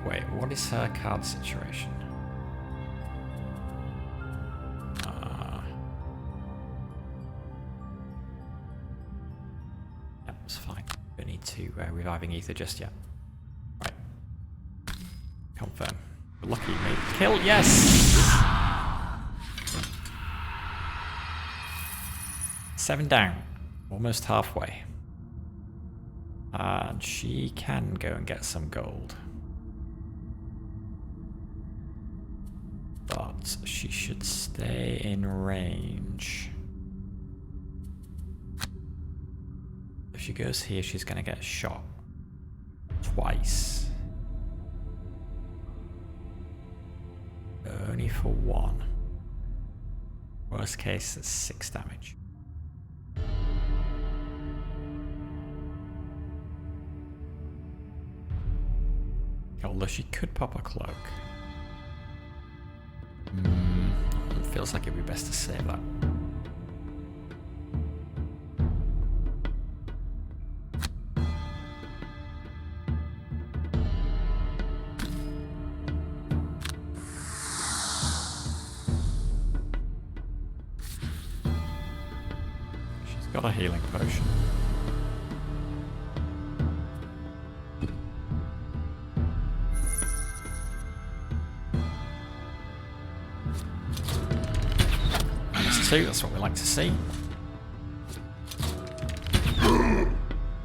Wait, what is her card situation? Yep, it's fine. Don't need to reviving ether just yet. Right. Confirm. We're lucky you made the kill. Yes! 7 down. Almost halfway. And she can go and get some gold. But she should stay in range. If she goes here, she's going to get shot twice. Only for 1. Worst case, it's 6 damage. Although she could pop a cloak. It feels like it'd be best to save that. She's got a healing potion. 2, that's what we like to see.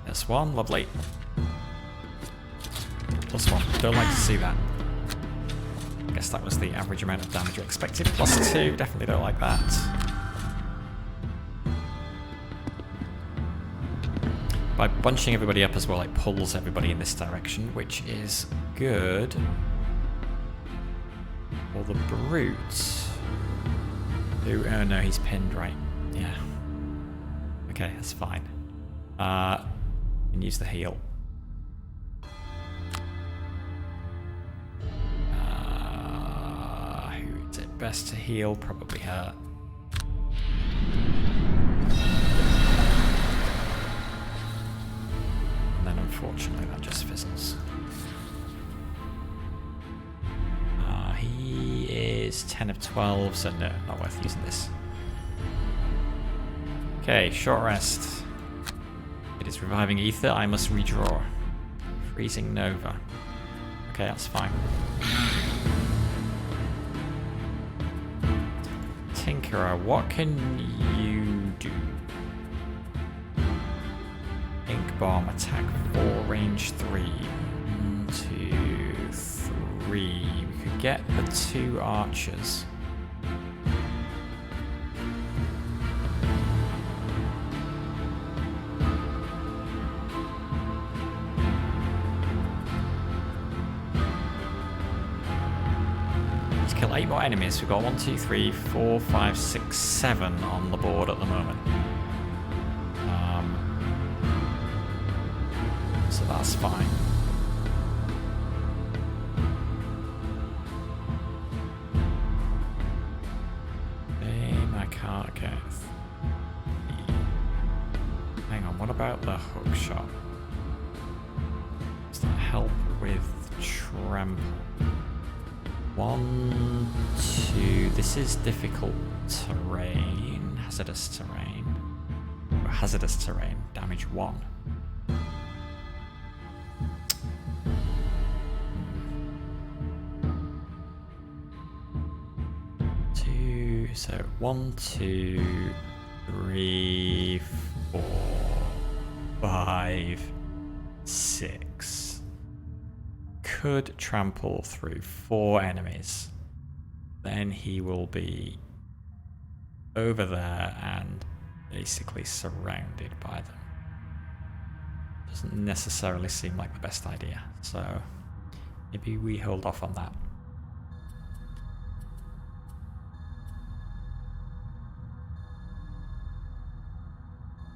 There's 1, lovely. +1, don't like to see that. I guess that was the average amount of damage we expected. +2, definitely don't like that. By bunching everybody up as well, it pulls everybody in this direction, which is good. Or the brute. Who? Oh no, he's pinned, right? Yeah. Okay, that's fine. You can use the heal. Who is it best to heal? Probably her. And then unfortunately that just fizzles. He is 10 of 12, so no, not worth using this. Okay, short rest. It is reviving ether, I must redraw. Freezing Nova. Okay, that's fine. Tinkerer, what can you do? Ink Bomb, attack 4, range 3. 1, 2, 3. We could get the 2 archers. Let's kill 8 more enemies. We've got 1, 2, 3, 4, 5, 6, 7 on the board at the moment. So that's fine. I can't get. Hang on, what about the hook shot? Does that help with trample? 1, 2. This is difficult terrain. Hazardous terrain. Hazardous terrain. Damage 1. So 1, 2, 3, 4, 5, 6. Could trample through 4 enemies. Then he will be over there and basically surrounded by them. Doesn't necessarily seem like the best idea. So maybe we hold off on that.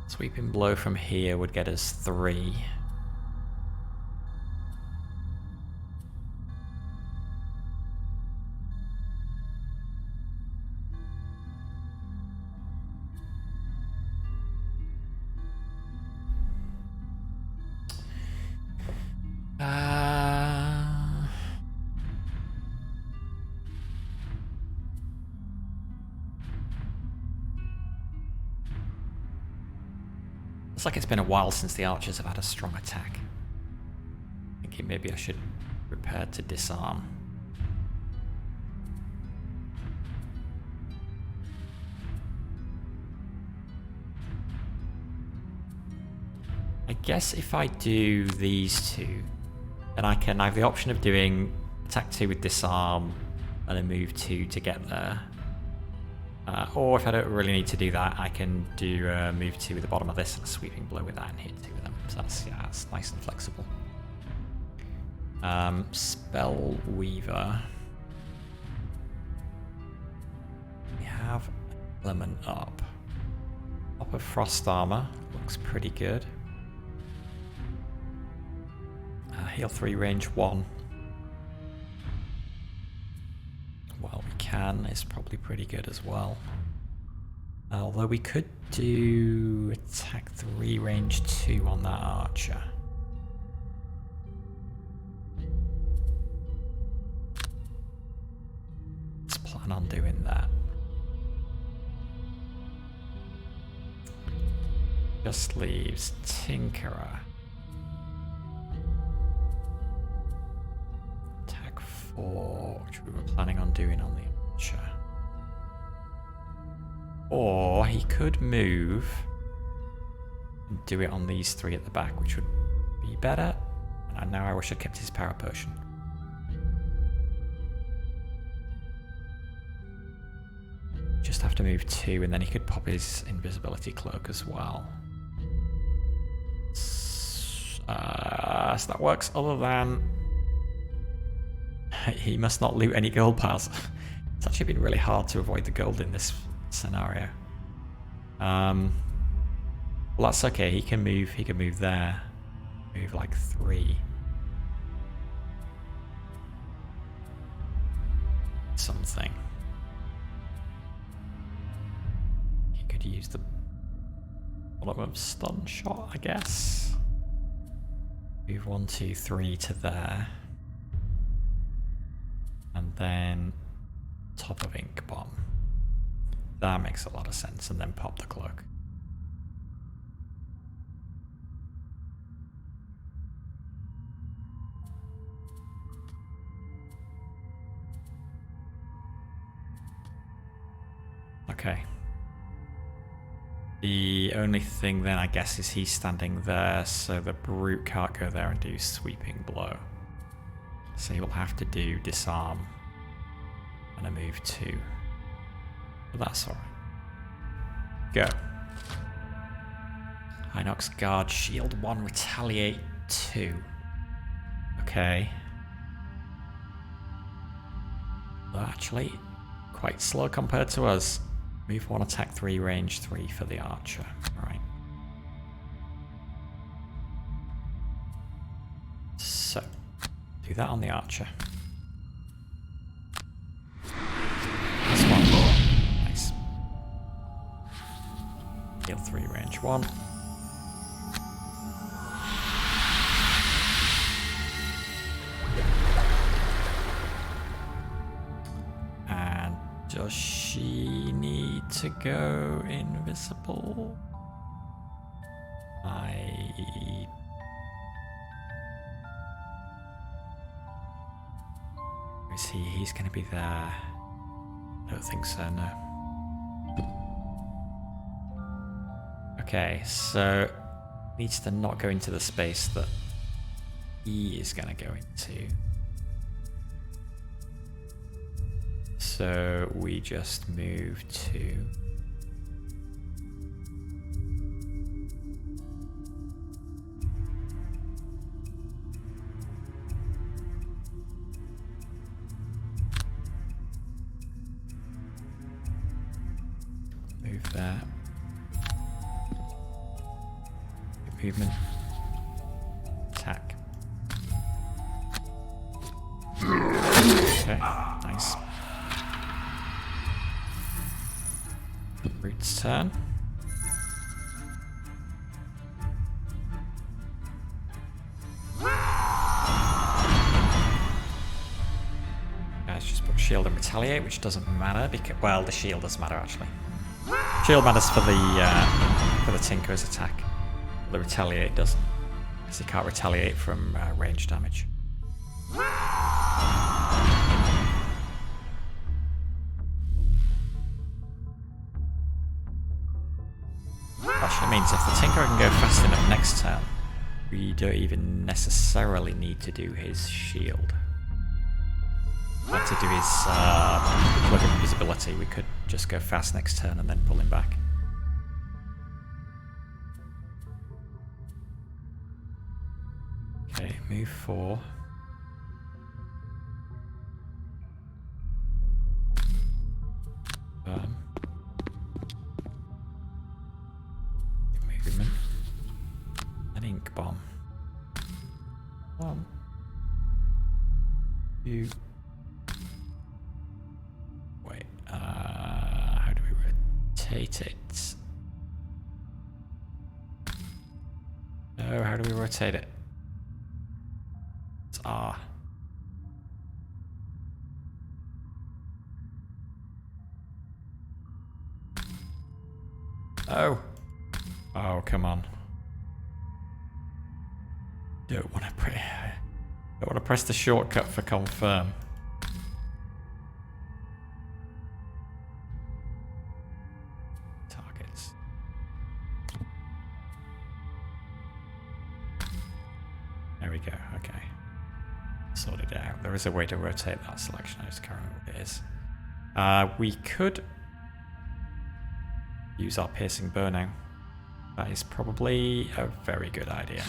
Sweeping blow from here would get us 3. Looks like it's been a while since the archers have had a strong attack. Thinking maybe I should prepare to disarm. I guess if I do these 2, then I have the option of doing attack 2 with disarm and then move 2 to get there. Or if I don't really need to do that, I can do move 2 with the bottom of this and a sweeping blow with that and hit 2 of them. So that's nice and flexible. Spell Weaver. We have Element up. Up of Frost Armor looks pretty good. Heal 3, range 1. Well, we can, is probably pretty good as well. Although we could do attack 3, range 2 on that archer. Let's plan on doing that. Just leaves Tinkerer. Attack 4, which we were planning on doing on the archer. Or he could move and do it on these three at the back, which would be better. And now I wish I'd kept his power potion. Just have to move 2, and then he could pop his invisibility cloak as well. So that works, other than he must not loot any gold piles. It's actually been really hard to avoid the gold in this scenario. Well, that's okay. He can move. He can move there. Move like 3. Something. He could use the bottom stun shot, I guess. Move 1, 2, 3 to there. And then top of ink bomb. That makes a lot of sense. And then pop the cloak. Okay. The only thing then, I guess, is he's standing there, so the brute can't go there and do sweeping blow. So he'll have to do disarm and a move 2. But that's alright. Go. Inox guard, shield 1, retaliate 2. Okay. Well, actually, quite slow compared to us. Move 1, attack 3, range 3 for the archer. Right. So, do that on the archer. This one. Nice. Heal 3, range 1. And does she need to go invisible? Is he? He's going to be there. I don't think so, no. Okay, so needs to not go into the space that he is going to go into. So we just move 2. Move there. Movement. Attack. Okay, nice. Brute's turn. Let's just put shield and retaliate, which doesn't matter because, well, the shield does matter actually. Shield matters for the Tinker's attack. The retaliate doesn't, because he can't retaliate from range damage. Actually means if the Tinker can go fast enough next turn, we don't even necessarily need to do his shield. But to do his plug of invisibility, we could just go fast next turn and then pull him back. Okay, move 4. Movement. An ink bomb. 1, 2. Wait, how do we rotate it? Oh, how do we rotate it? It's R. Oh. Oh, come on. Don't want to press the shortcut for confirm. we go. Okay. Sorted it out. There is a way to rotate that selection. I just can't remember what it is. We could use our piercing bow now. That is probably a very good idea.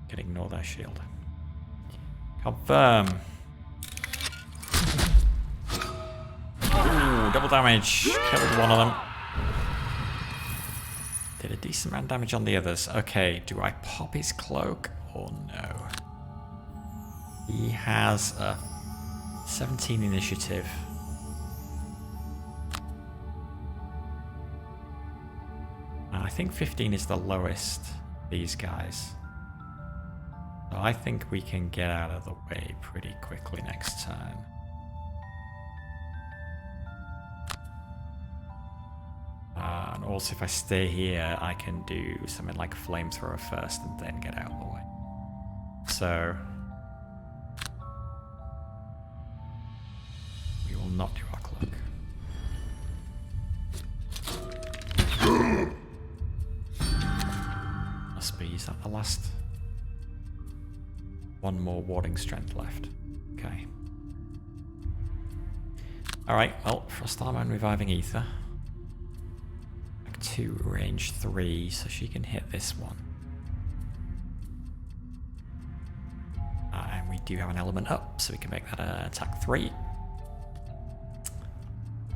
Can ignore their shield. Confirm. Ooh, double damage. Killed one of them. Did a decent amount of damage on the others. Okay, do I pop his cloak or no? He has a 17 initiative. And I think 15 is the lowest, these guys. So I think we can get out of the way pretty quickly next turn. And also if I stay here, I can do something like flamethrower first and then get out of the way. So we will not do our cloak. Must be, is that the last? One more warding strength left. Okay. Alright, well, Frost Armor and Reviving Ether. 2, range 3, so she can hit this one. And we do have an element up, so we can make that attack 3.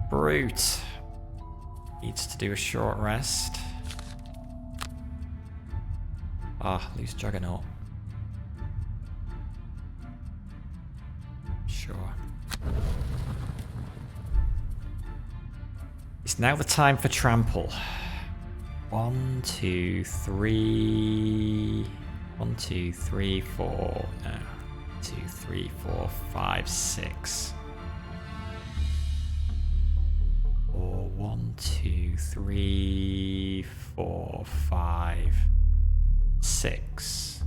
Brute needs to do a short rest. Lose Juggernaut. Sure. It's now the time for trample. 1, 2, 3. 1, 2, 3, 4. No. 2, 3, 4, 5, 6. Or 1, 2, 3, 4, 5, 6.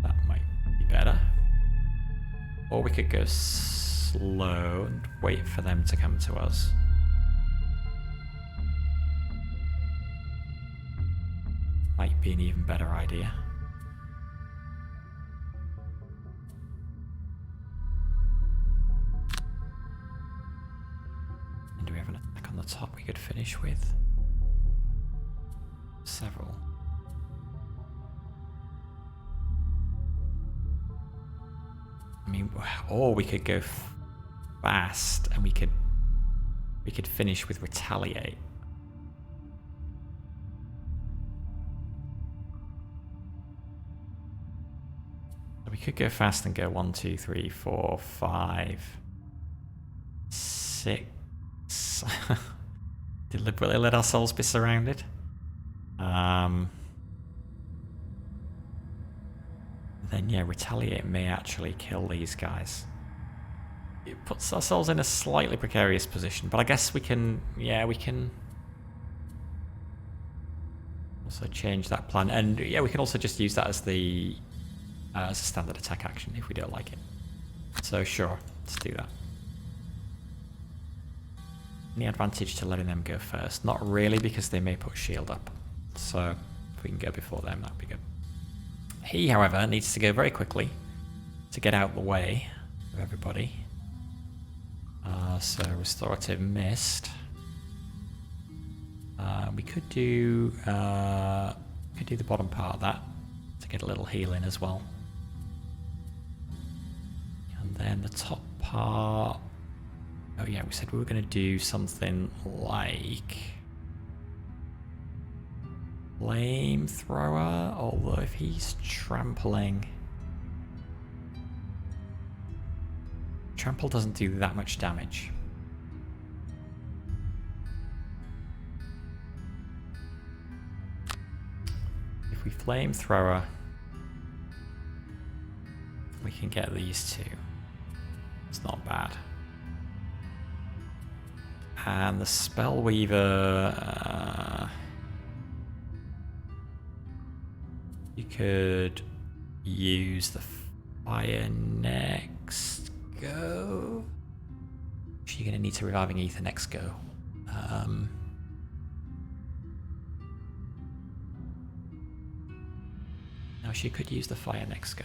That might be better. Or we could go slow and wait for them to come to us. Might be an even better idea. And do we have an attack on the top we could finish with? Several. I mean, or we could go fast and we could finish with retaliate. So we could go fast and go 1, 2, 3, 4, 5, 6. Deliberately let ourselves be surrounded. Then yeah, retaliate may actually kill these guys. It puts ourselves in a slightly precarious position, but I guess we can, yeah, we can also change that plan, and yeah, we can also just use that as the as a standard attack action if we don't like it. So sure, let's do that. Any advantage to letting them go first? Not really, because they may put shield up. So if we can go before them, that'd be good. He, however, needs to go very quickly to get out the way of everybody. So restorative mist. We could do the bottom part of that to get a little healing as well. And then the top part. Oh yeah, we said we were going to do something like flamethrower, although if he's trampling, trample doesn't do that much damage. If we flamethrower, we can get these two. It's not bad. And the Spellweaver, you could use the fire next go. You're going to need to Reviving Ether next go. she could use the fire next go.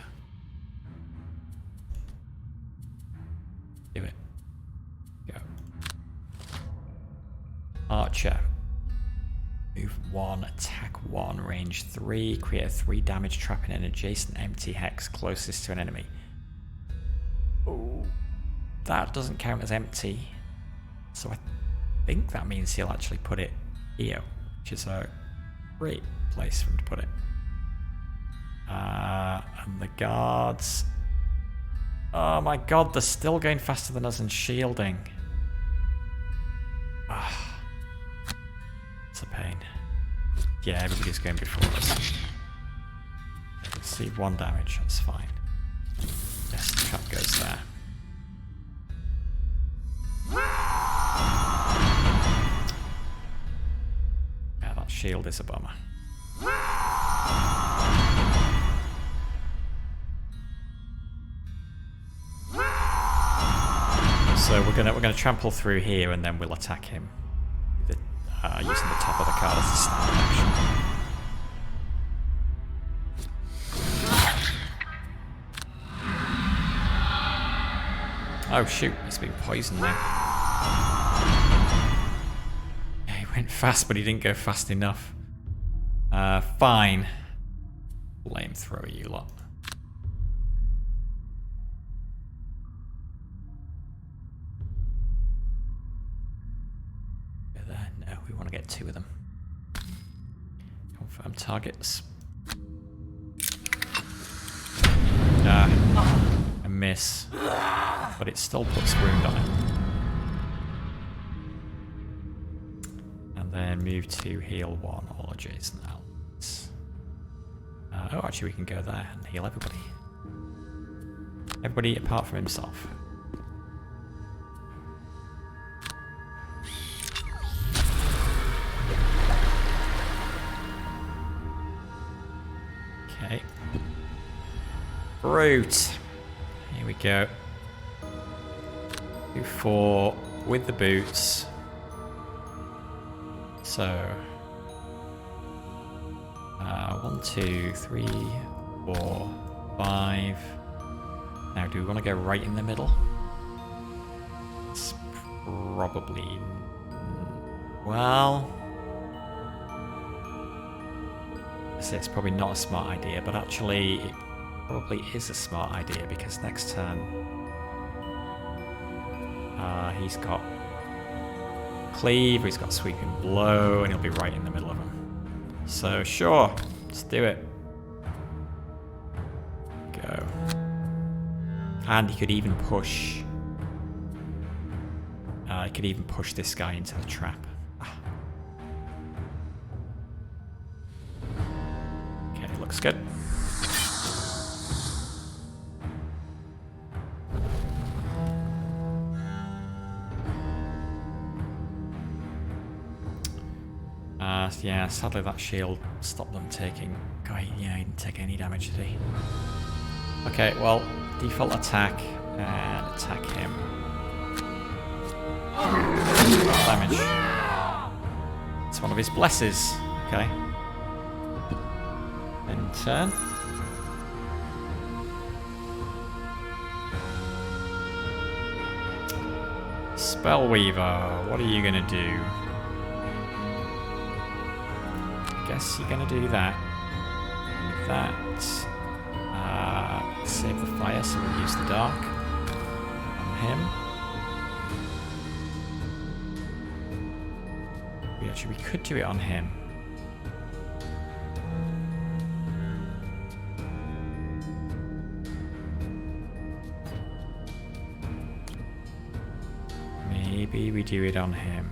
Do it. Go. Archer. Move 1, attack 1, range 3, create a 3 damage trap in an adjacent empty hex closest to an enemy. Oh, that doesn't count as empty. So I think that means he'll actually put it here, which is a great place for him to put it. And the guards... Oh my god, they're still going faster than us and shielding. Ah, it's a pain. Yeah, everybody's going before us. Receive 1 damage, that's fine. Yes, the trap goes there. Yeah, that shield is a bummer. So we're gonna trample through here and then we'll attack him with using the top of the card as a standard action. Oh shoot, he's been poisoned now. Yeah, he went fast, but he didn't go fast enough. Fine. Flamethrower, you lot. Go there. No, we want to get 2 of them. Confirm targets. A miss. But it still puts wound on it. And then move to heal 1 all adjacent outlets. Oh, actually we can go there and heal everybody. Everybody apart from himself. Okay. Brute. Here we go. 4 with the boots. So 1, 2, 3, 4, 5. Now, do we want to go right in the middle? It's probably... Well... I say it's probably not a smart idea, but actually it probably is a smart idea because next turn he's got cleave, he's got sweeping blow, and he'll be right in the middle of them. So sure, let's do it. Go. And he could even push. He could even push this guy into the trap. Okay, looks good. Yeah, sadly that shield stopped them taking... God, yeah, he didn't take any damage, did he? Okay, well, default attack and attack him. Damage. It's one of his blesses. Okay. End turn. Spellweaver, what are you gonna do? Guess you're gonna do that. With that, save the fire, so we'll use the dark on him. We could do it on him. Maybe we do it on him.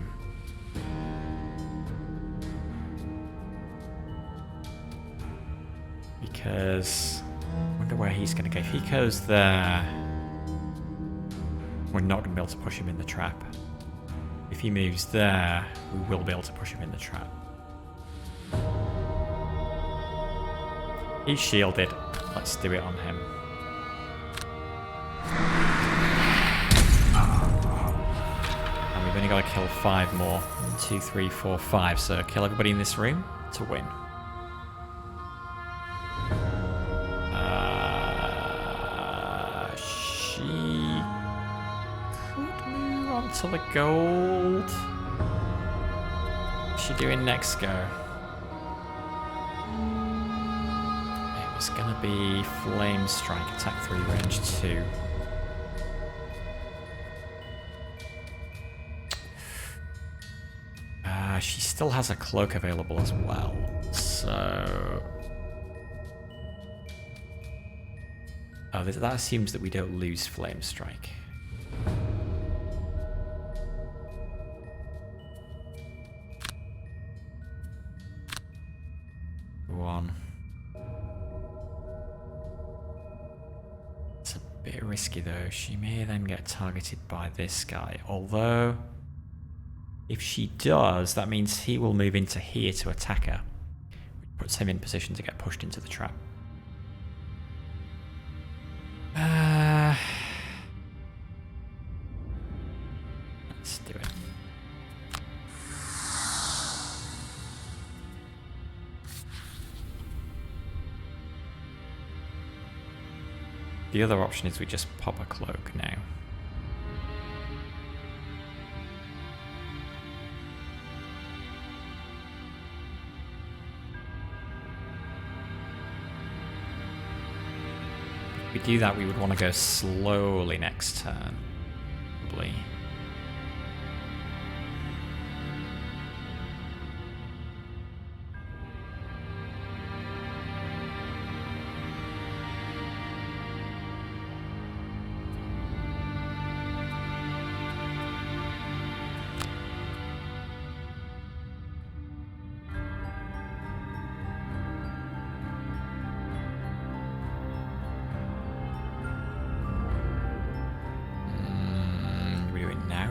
Because I wonder where he's going to go. If he goes there, we're not going to be able to push him in the trap. If he moves there, we will be able to push him in the trap. He's shielded. Let's do it on him. And we've only got to kill 5 more. 1, 2, 3, 4, 5. So kill everybody in this room to win. on to the gold. What's she doing next go? It was gonna be Flame Strike, attack 3, range 2. She still has a cloak available as well, so... Oh, that assumes that we don't lose Flame Strike. Go on. It's a bit risky though. She may then get targeted by this guy, although... If she does, that means he will move into here to attack her, which puts him in position to get pushed into the trap. Let's do it. The other option is we just pop a cloak now. If we do that, we would want to go slowly next turn, probably.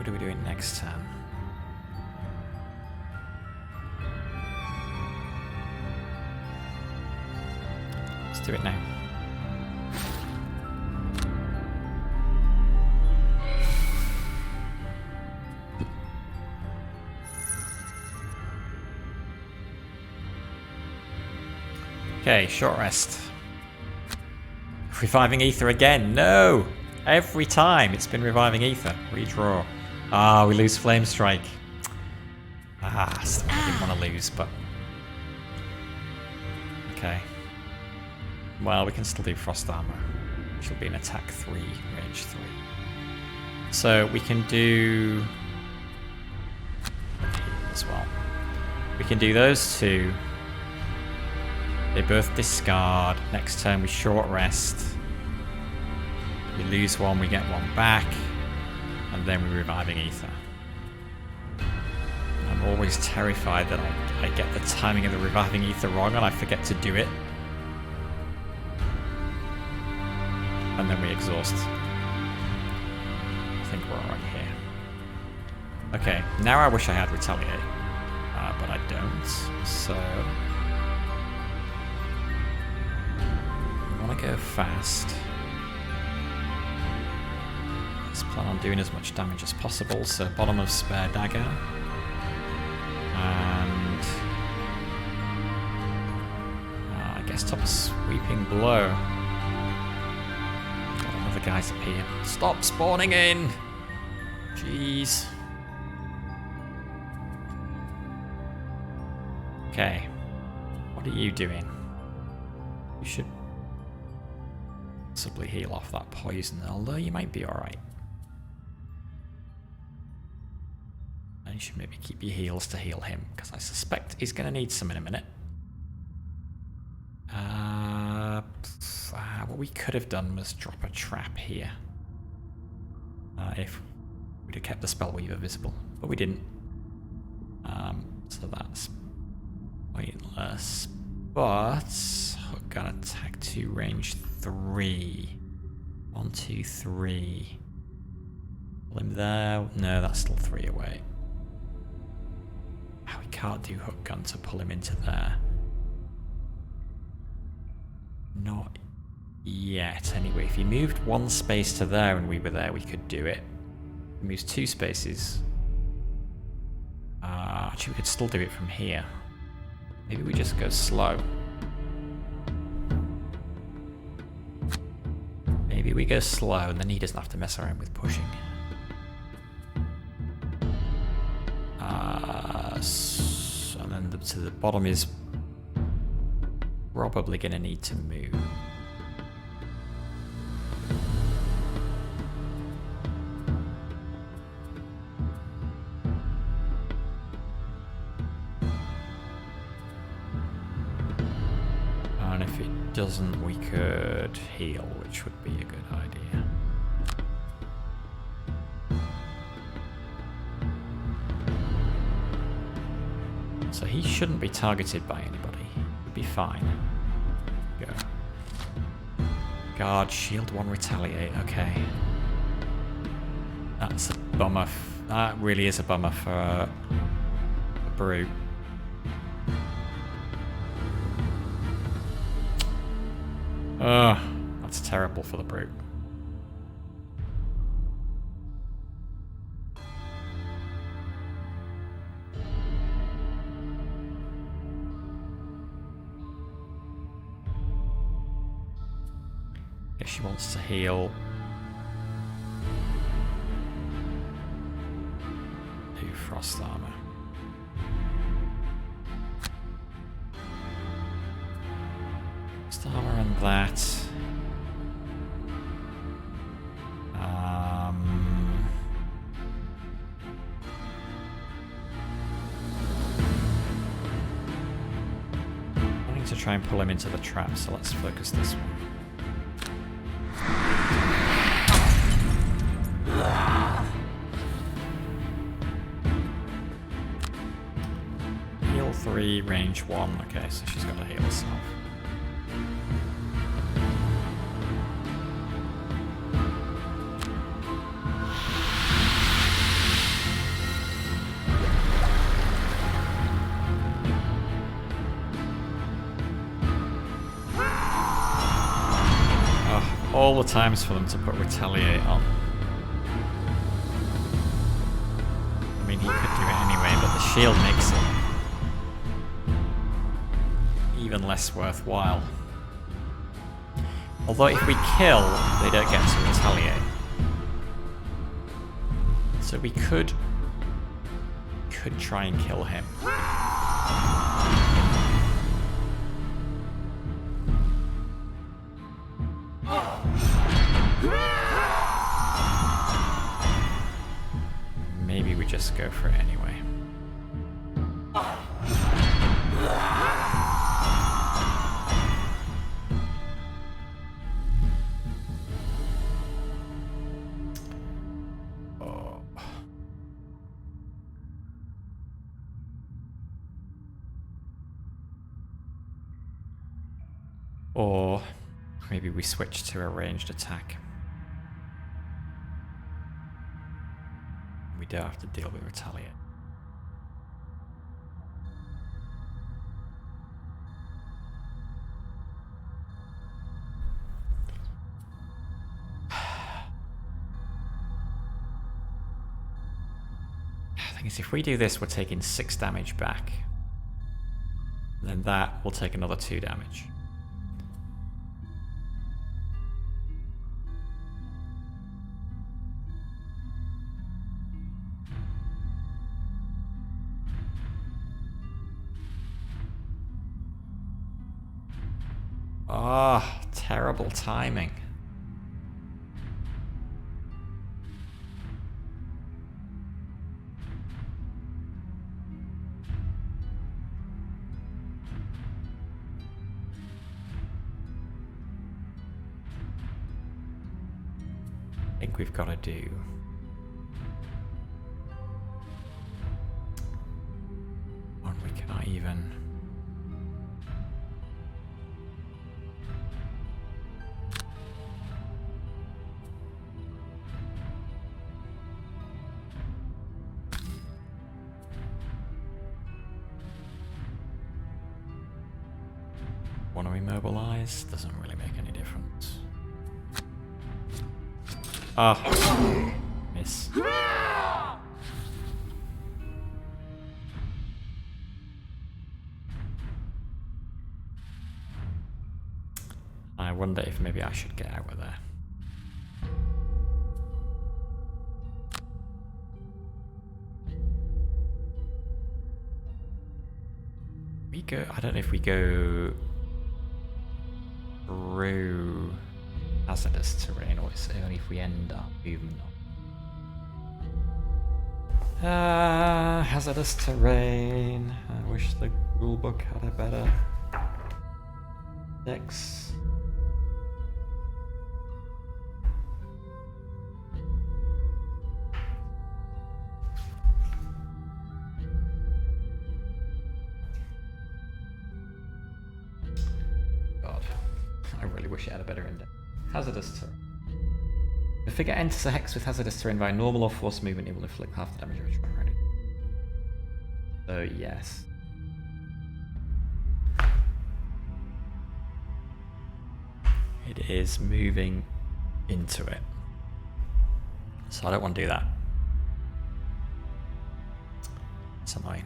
Do we do it next turn? Let's do it now. Okay, short rest. Reviving Ether again. No! Every time it's been Reviving Ether. Redraw. Ah, we lose Flame Strike. Ah, still I didn't want to lose, but... Okay. Well, we can still do Frost Armor, which will be an attack 3, range 3. So we can do... as well. We can do those two. They both discard. Next turn we short rest. We lose one, we get one back. And then we're Reviving Ether. I'm always terrified that I get the timing of the Reviving Ether wrong and I forget to do it. And then we exhaust. I think we're alright here. Okay, now I wish I had Retaliate. But I don't, so... I want to go fast. Let's plan on doing as much damage as possible, so bottom of Spare Dagger. And... I guess top of Sweeping Blow. Got another guy's appear. Stop spawning in! Jeez. Okay. What are you doing? You should possibly heal off that poison, although you might be alright. And you should maybe keep your heals to heal him, because I suspect he's going to need some in a minute. What we could have done was drop a trap here. If we'd have kept the Spellweaver visible, but we didn't. So that's pointless. But Hook got attack 2, range 3. 1, 2, 3. Pull him there. No, that's still 3 away. Oh, we can't do Hook Gun to pull him into there. Not yet. Anyway, if he moved 1 space to there and we were there, we could do it. If he moves 2 spaces. Actually, we could still do it from here. Maybe we just go slow. Maybe we go slow and then he doesn't have to mess around with pushing. And then to the bottom is probably going to need to move. And if it doesn't, we could heal, which would be a good idea. So he shouldn't be targeted by anybody. He'd be fine. Go. Guard, shield 1, retaliate. Okay. That's a bummer. That really is a bummer for a brute. Ugh, that's terrible for the brute. If she wants to heal, do frost armor. Frost armor and that. I need to try and pull him into the trap, so let's focus this one. Heal 3, range 1. Okay, so she's got to heal herself. All the times for them to put retaliate on. I mean, he could do it anyway, but the shield makes it even less worthwhile. Although if we kill, they don't get to retaliate. So we could try and kill him. Maybe we just go for it anyway. Oh. Or maybe we switch to a ranged attack. We don't have to deal with retaliate. The thing is, if we do this, we're taking 6 damage back. Then that will take another 2 damage. Ah, oh, terrible timing. I think we've got to do... One we cannot even... Want to immobilize? Doesn't really make any difference. Ah, miss. I wonder if maybe I should get out of there. We go. I don't know if we go through hazardous terrain or it's only if we end up moving on. Hazardous terrain. I wish the rulebook had a better index. God, I really wish it had a better index. Hazardous terrain. If a figure enters a hex with hazardous terrain by normal or forced movement, it will inflict half the damage of its already. So yes. It is moving into it. So I don't want to do that. It's annoying.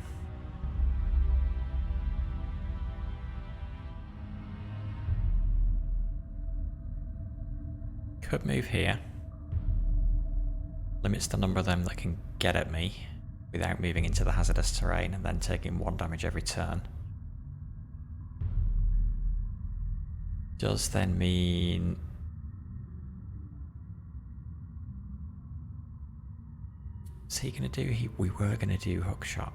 Could move here. Limits the number of them that can get at me without moving into the hazardous terrain and then taking 1 damage every turn. Does then mean what's he gonna do? We were gonna do hook shot.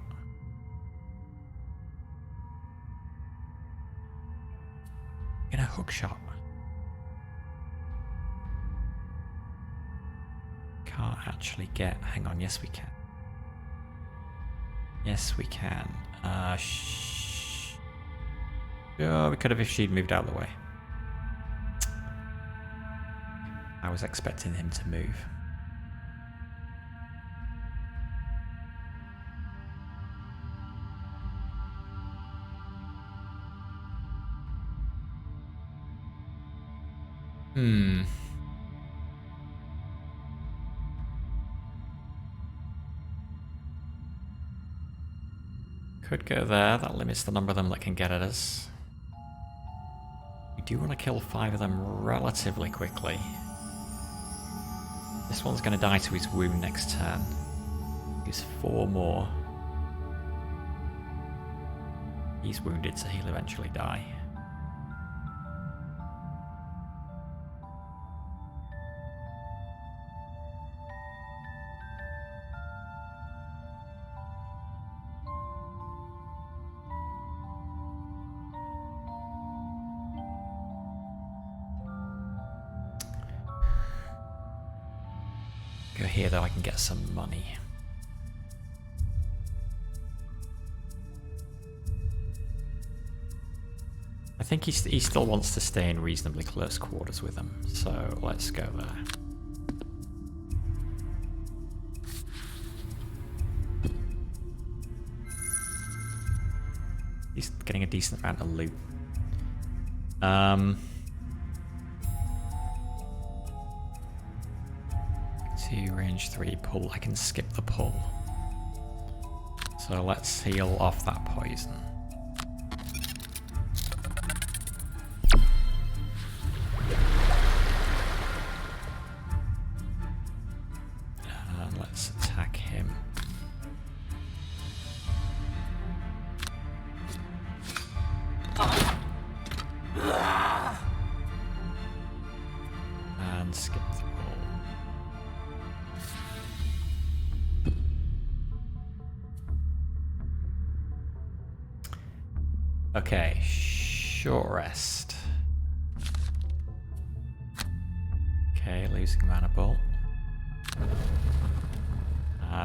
Gonna hook shot. Can't actually get. Hang on. Yes, we can. Yes, we can. Oh, we could have if she'd moved out of the way. I was expecting him to move. Could go there. That limits the number of them that can get at us. We do want to kill 5 of them relatively quickly. This one's going to die to his wound next turn. He's 4 more. He's wounded, so he'll eventually die. Go here though, I can get some money. I think he still wants to stay in reasonably close quarters with them, so let's go there. He's getting a decent amount of loot. Range 3 pull. I can skip the pull. So let's heal off that poison. And let's attack him. And skip the pull. Okay, short rest. Okay, losing mana bolt.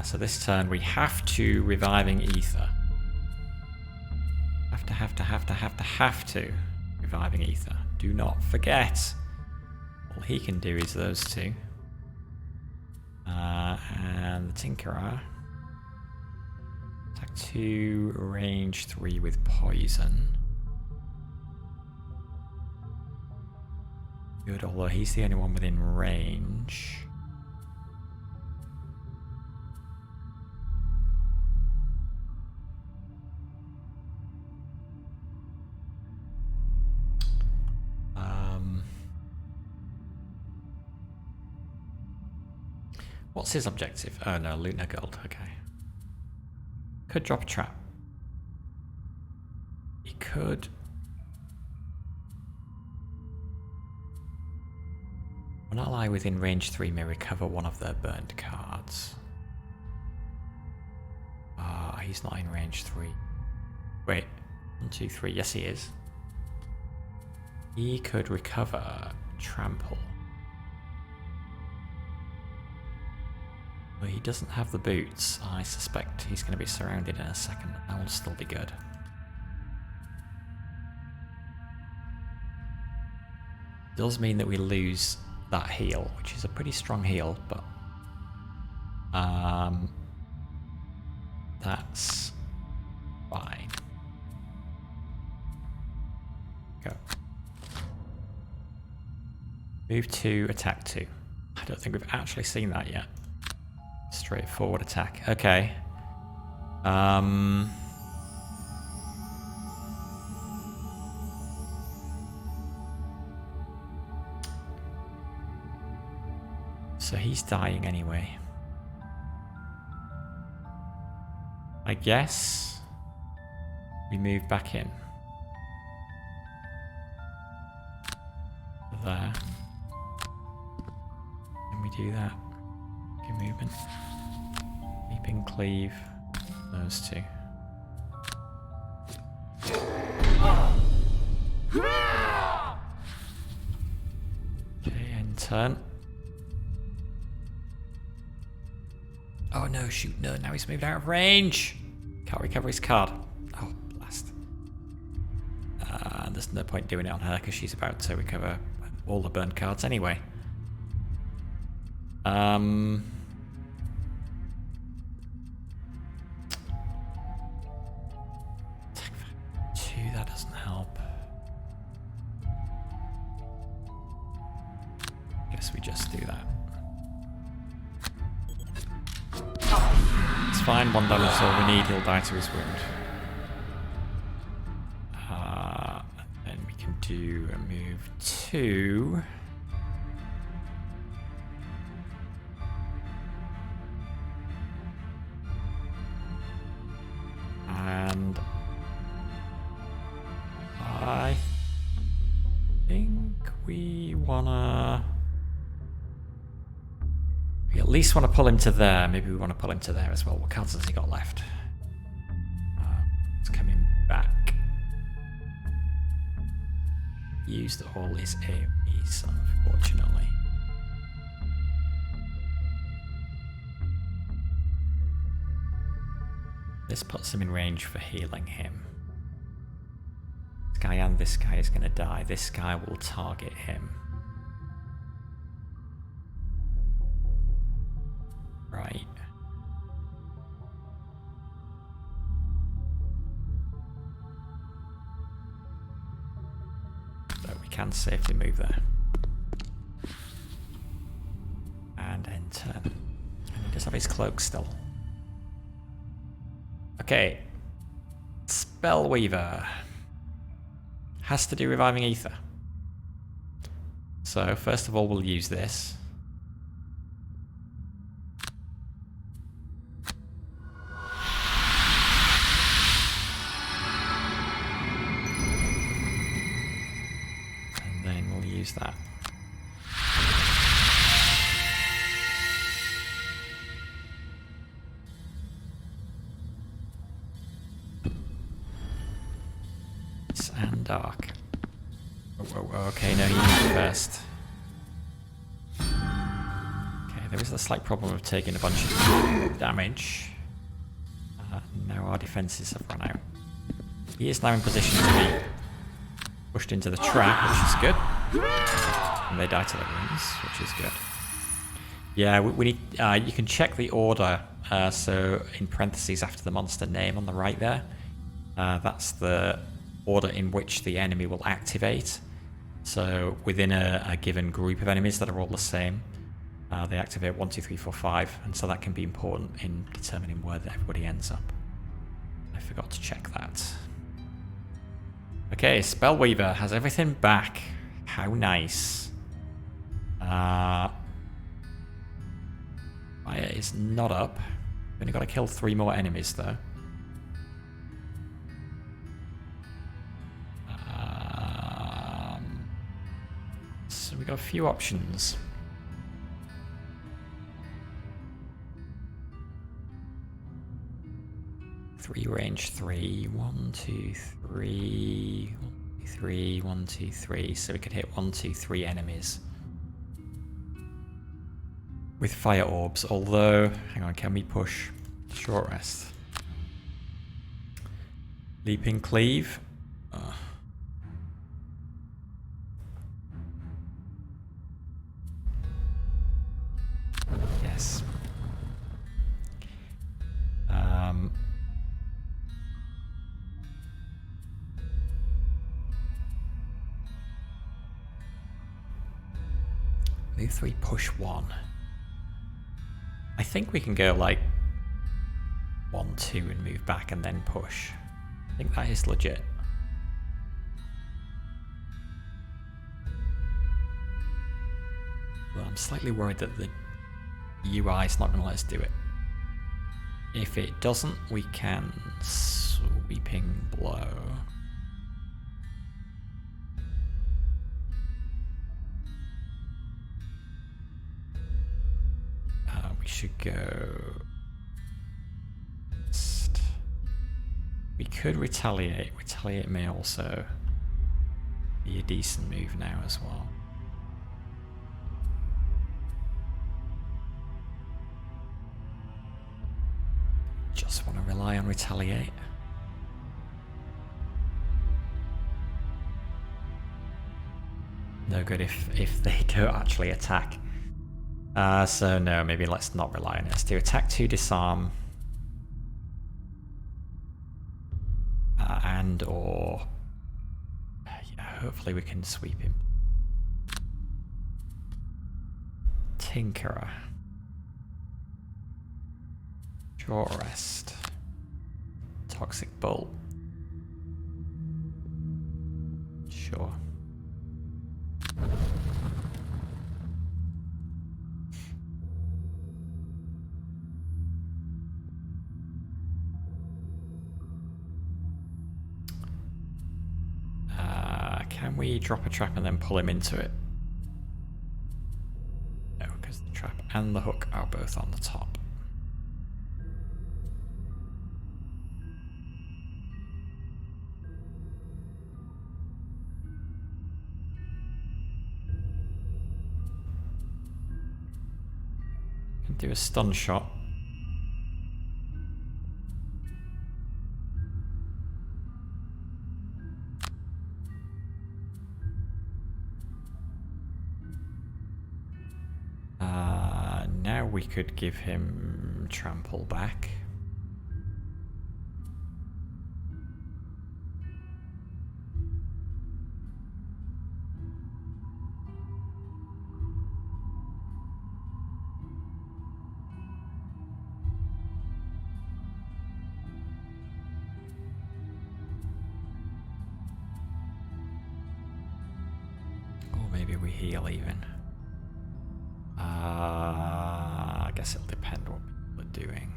So this turn we have to reviving ether. Have to reviving ether. Do not forget. All he can do is those 2. And the Tinkerer. Attack 2, range 3 with poison. Good, although he's the only one within range. What's his objective? Oh no, loot no gold, okay. Could drop a trap. He could... An ally within range 3 may recover one of their burned cards. Ah, he's not in range 3. Wait, 1, 2, 3. Yes, he is. He could recover Trample. But he doesn't have the boots. I suspect he's going to be surrounded in a second. That will still be good. Does mean that we lose that heal, which is a pretty strong heal, but that's fine. Go. Move 2, attack 2. I don't think we've actually seen that yet. Straightforward attack. Okay. So he's dying anyway. I guess we move back in. There. Can we do that? Okay, movement. Leaping, cleave. Those two. Okay, end turn. Oh no, shoot, no, now he's moved out of range. Can't recover his card. Oh, blast. There's no point doing it on her because she's about to recover all the burned cards anyway. 2, that doesn't help. Guess we just do that. It's fine, 1 damage is all we need, he'll die to his wound. Then we can do a move 2. And I think we wanna... We at least want to pull him to there. Maybe we want to pull him to there as well. What cards has he got left? It's coming back. Used all his AoEs, unfortunately. This puts him in range for healing him. This guy and this guy is going to die. This guy will target him. Right. So we can safely move there. And enter. And he does have his cloak still. Okay. Spellweaver. Has to do reviving ether. So first of all we'll use this. Use that. And dark. Okay, no, you need first. Okay, there is a slight problem of taking a bunch of damage. Now our defenses have run out. He is now in position to be pushed into the trap, which is good. And they die to their wounds, which is good. Yeah, we need... you can check the order, so in parentheses after the monster name on the right there. That's the order in which the enemy will activate. So within a given group of enemies that are all the same, they activate 1, 2, 3, 4, 5, and so that can be important in determining where everybody ends up. I forgot to check that. Okay, Spellweaver has everything back. How nice. Fire is not up. We've only got to kill 3 more enemies though. got a few options. Three range 3. 1, 2, 3. 1, 2, 3. 1, 2, 3. So we could hit 1, 2, 3 enemies with fire orbs. Although, hang on, can we push short rest? Leaping cleave. Yes. Move 3, push 1. I think we can go like 1, 2 and move back and then push. I think that is legit. Well, I'm slightly worried that the UI is not going to let us do it. If it doesn't, we can sweeping blow. We should go. We could retaliate. Retaliate may also be a decent move now as well. Just want to rely on retaliate. No good if they don't actually attack. So no, maybe let's not rely on it. Let's do attack 2, disarm. And or... yeah, hopefully we can sweep him. Tinkerer. Short rest. Toxic bolt. Sure. Can we drop a trap and then pull him into it? No, because the trap and the hook are both on the top. Can do a stun shot. Now we could give him trample back. Or maybe we heal even. I guess it'll depend what people are doing.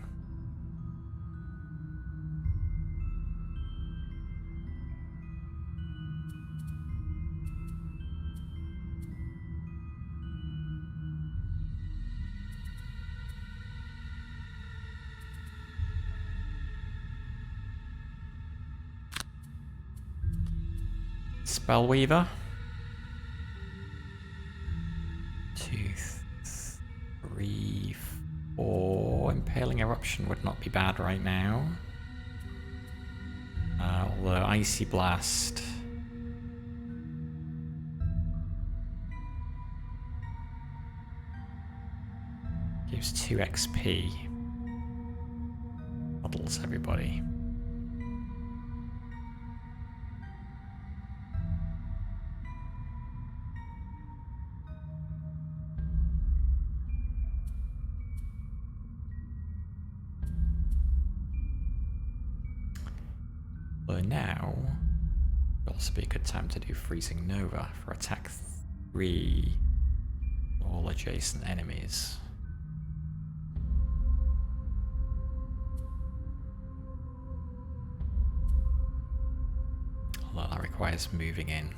Spellweaver. 2, 3, 4. Impaling Eruption would not be bad right now. Although Icy Blast. Gives 2 XP. Models everybody. So now, would also be a good time to do Freezing Nova for attack 3, all adjacent enemies. Although that requires moving in.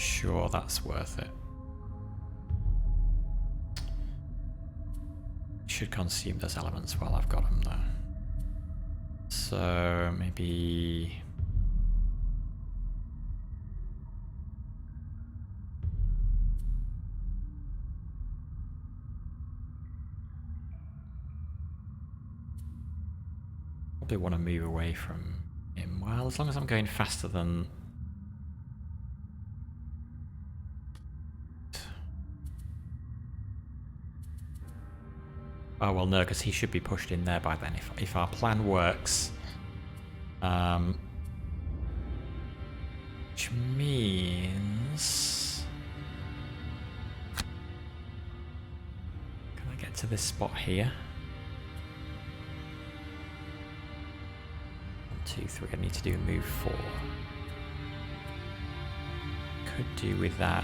Sure, that's worth it. Should consume those elements while I've got them though. So maybe... probably want to move away from him. Well, as long as I'm going faster than... Oh, well, no, because he should be pushed in there by then if our plan works. Which means... Can I get to this spot here? 1, 2, 3. I need to do move 4. Could do with that.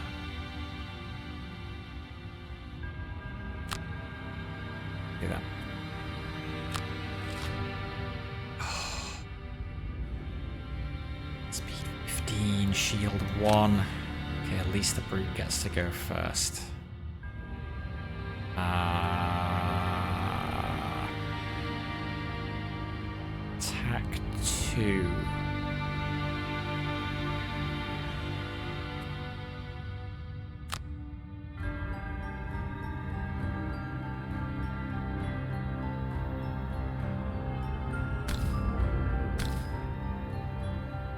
Do that. Speed 15, shield 1. Okay, at least the brute gets to go first. Attack 2.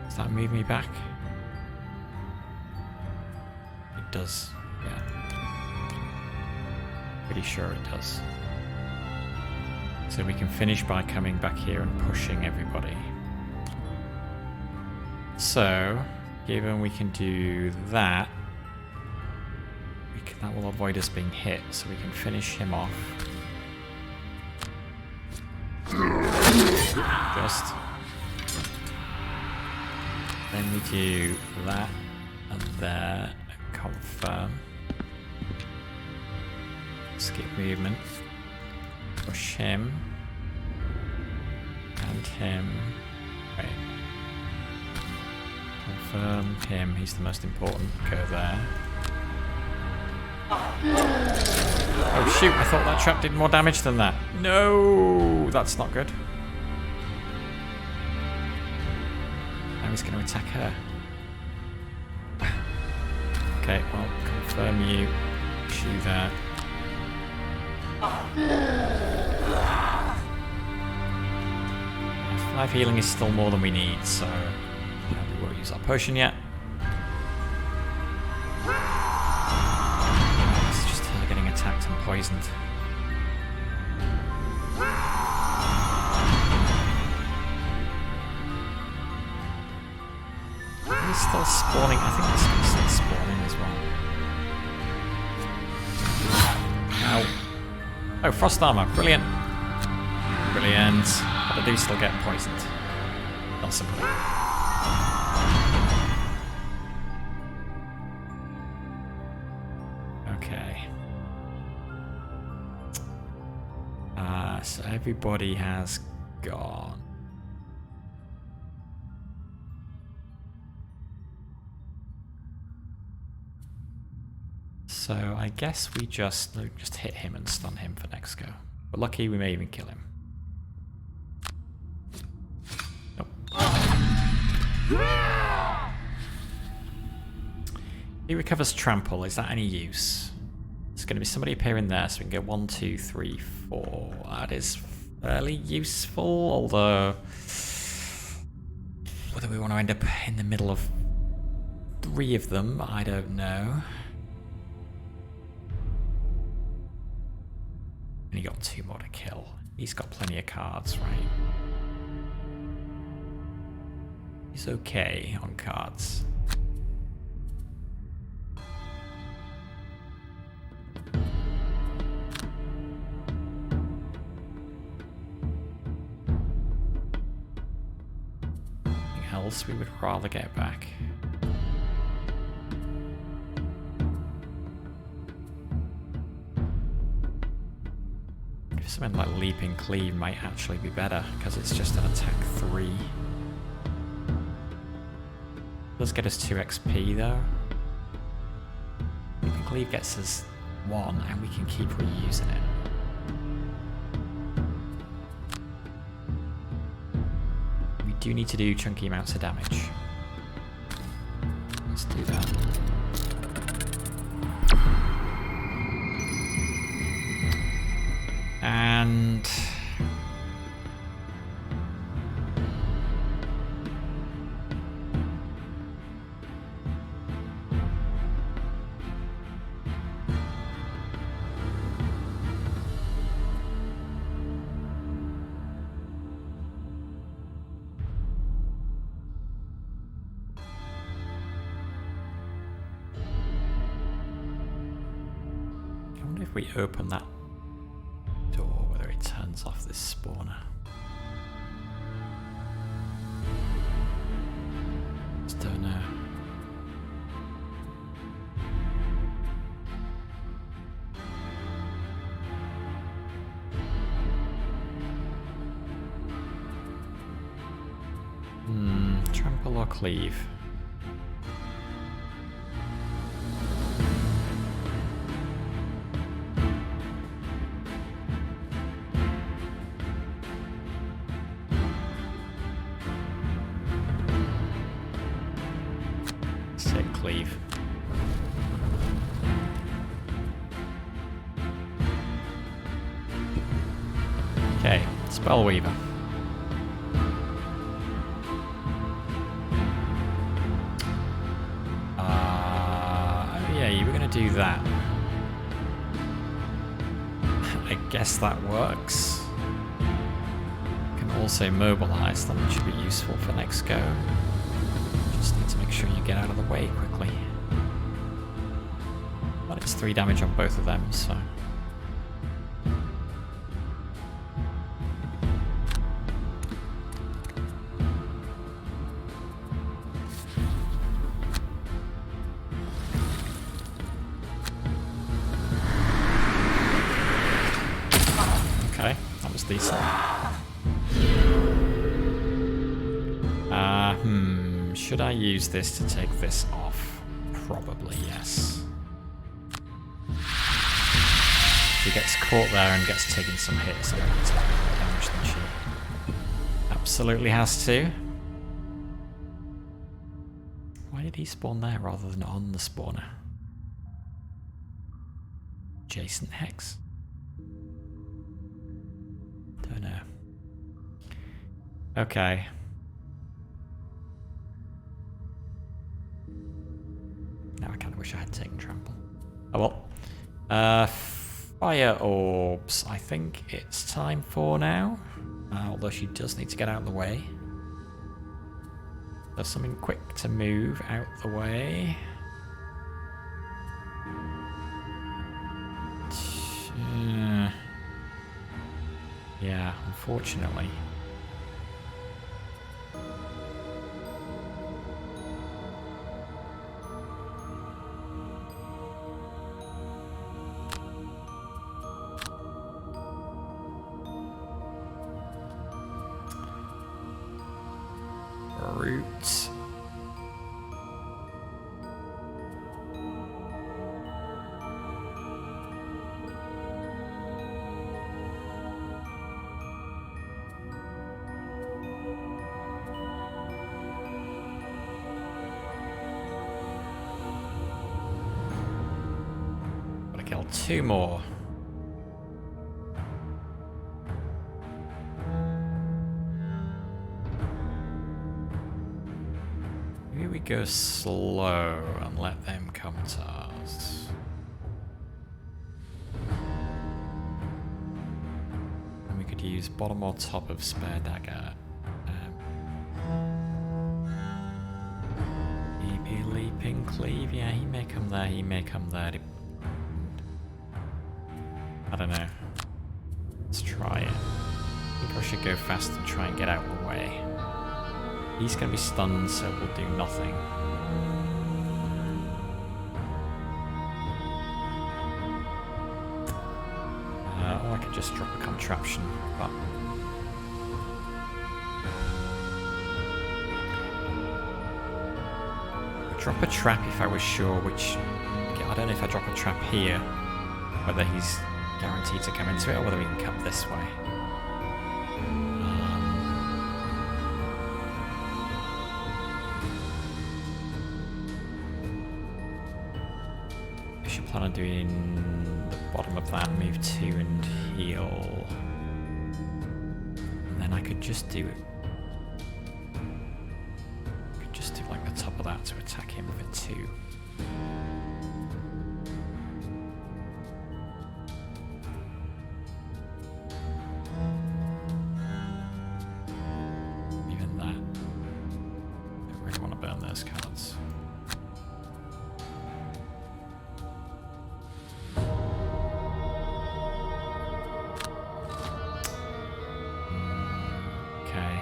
Does that move me back? It does, yeah. Pretty sure it does. So we can finish by coming back here and pushing everybody. So, given we can do that, that will avoid us being hit, so we can finish him off. Just. Then we do that, and there, confirm. Skip movement. Push him. And him. Wait. Confirm him, he's the most important. Go there. Oh shoot, I thought that trap did more damage than that. No, that's not good. Now he's going to attack her. Okay, well, confirm you. Shoot that. 5 healing is still more than we need, so we won't use our potion yet. It's just her getting attacked and poisoned. He's still spawning. I think he's still spawning as well. Ow. Oh, frost armor. Brilliant. Brilliant. But I do still get poisoned. Not simply. Okay. So everybody has gone. So I guess we just hit him and stun him for next go. But lucky we may even kill him. Nope. He recovers trample. Is that any use? There's going to be somebody appearing there, so we can go 1, 2, 3, 4. That is fairly useful, although whether we want to end up in the middle of 3 of them, I don't know. And he got 2 more to kill. He's got plenty of cards, right? He's okay on cards. Anything else we would rather get back? Something like Leaping Cleave might actually be better, because it's just an attack 3. Does get us 2 XP though. cleave gets us 1 and we can keep reusing it. We do need to do chunky amounts of damage. Let's do that. And I wonder if we open that door, whether it turns off this spawner. Just don't know. Trample or cleave? Cleave. Okay, Spellweaver. Yeah, you were going to do that. I guess that works. Can also mobilize them, which should be useful for next go. Just need to make sure you get out of the way quickly. But it's 3 damage on both of them, so... Okay, that was decent. Should I use this to take this off? Probably yes. She gets caught there and gets taken some hits and takes more damage than she absolutely has to. Why did he spawn there rather than on the spawner? Adjacent hex? Don't know. Okay. Now I kind of wish I had taken trample. Oh well. Fire orbs. I think it's time for now. Although she does need to get out of the way. There's something quick to move out the way. Yeah, unfortunately. Roots. Gotta kill 2 more. Go slow and let them come to us. And we could use bottom or top of spare dagger. Maybe leaping cleave. Yeah, he may come there. He may come there. I don't know. Let's try it. I think I should go fast and try and get out of the way. He's going to be stunned, so we'll do nothing. Or I could just drop a contraption, but... Drop a trap if I was sure which... I don't know if I drop a trap here, whether he's guaranteed to come into it or whether we can come this way. I should plan on doing the bottom of that, move 2 and heal. And then I could just do it. Just do like the top of that to attack him for 2. Even that. I don't really want to burn those cards. Okay.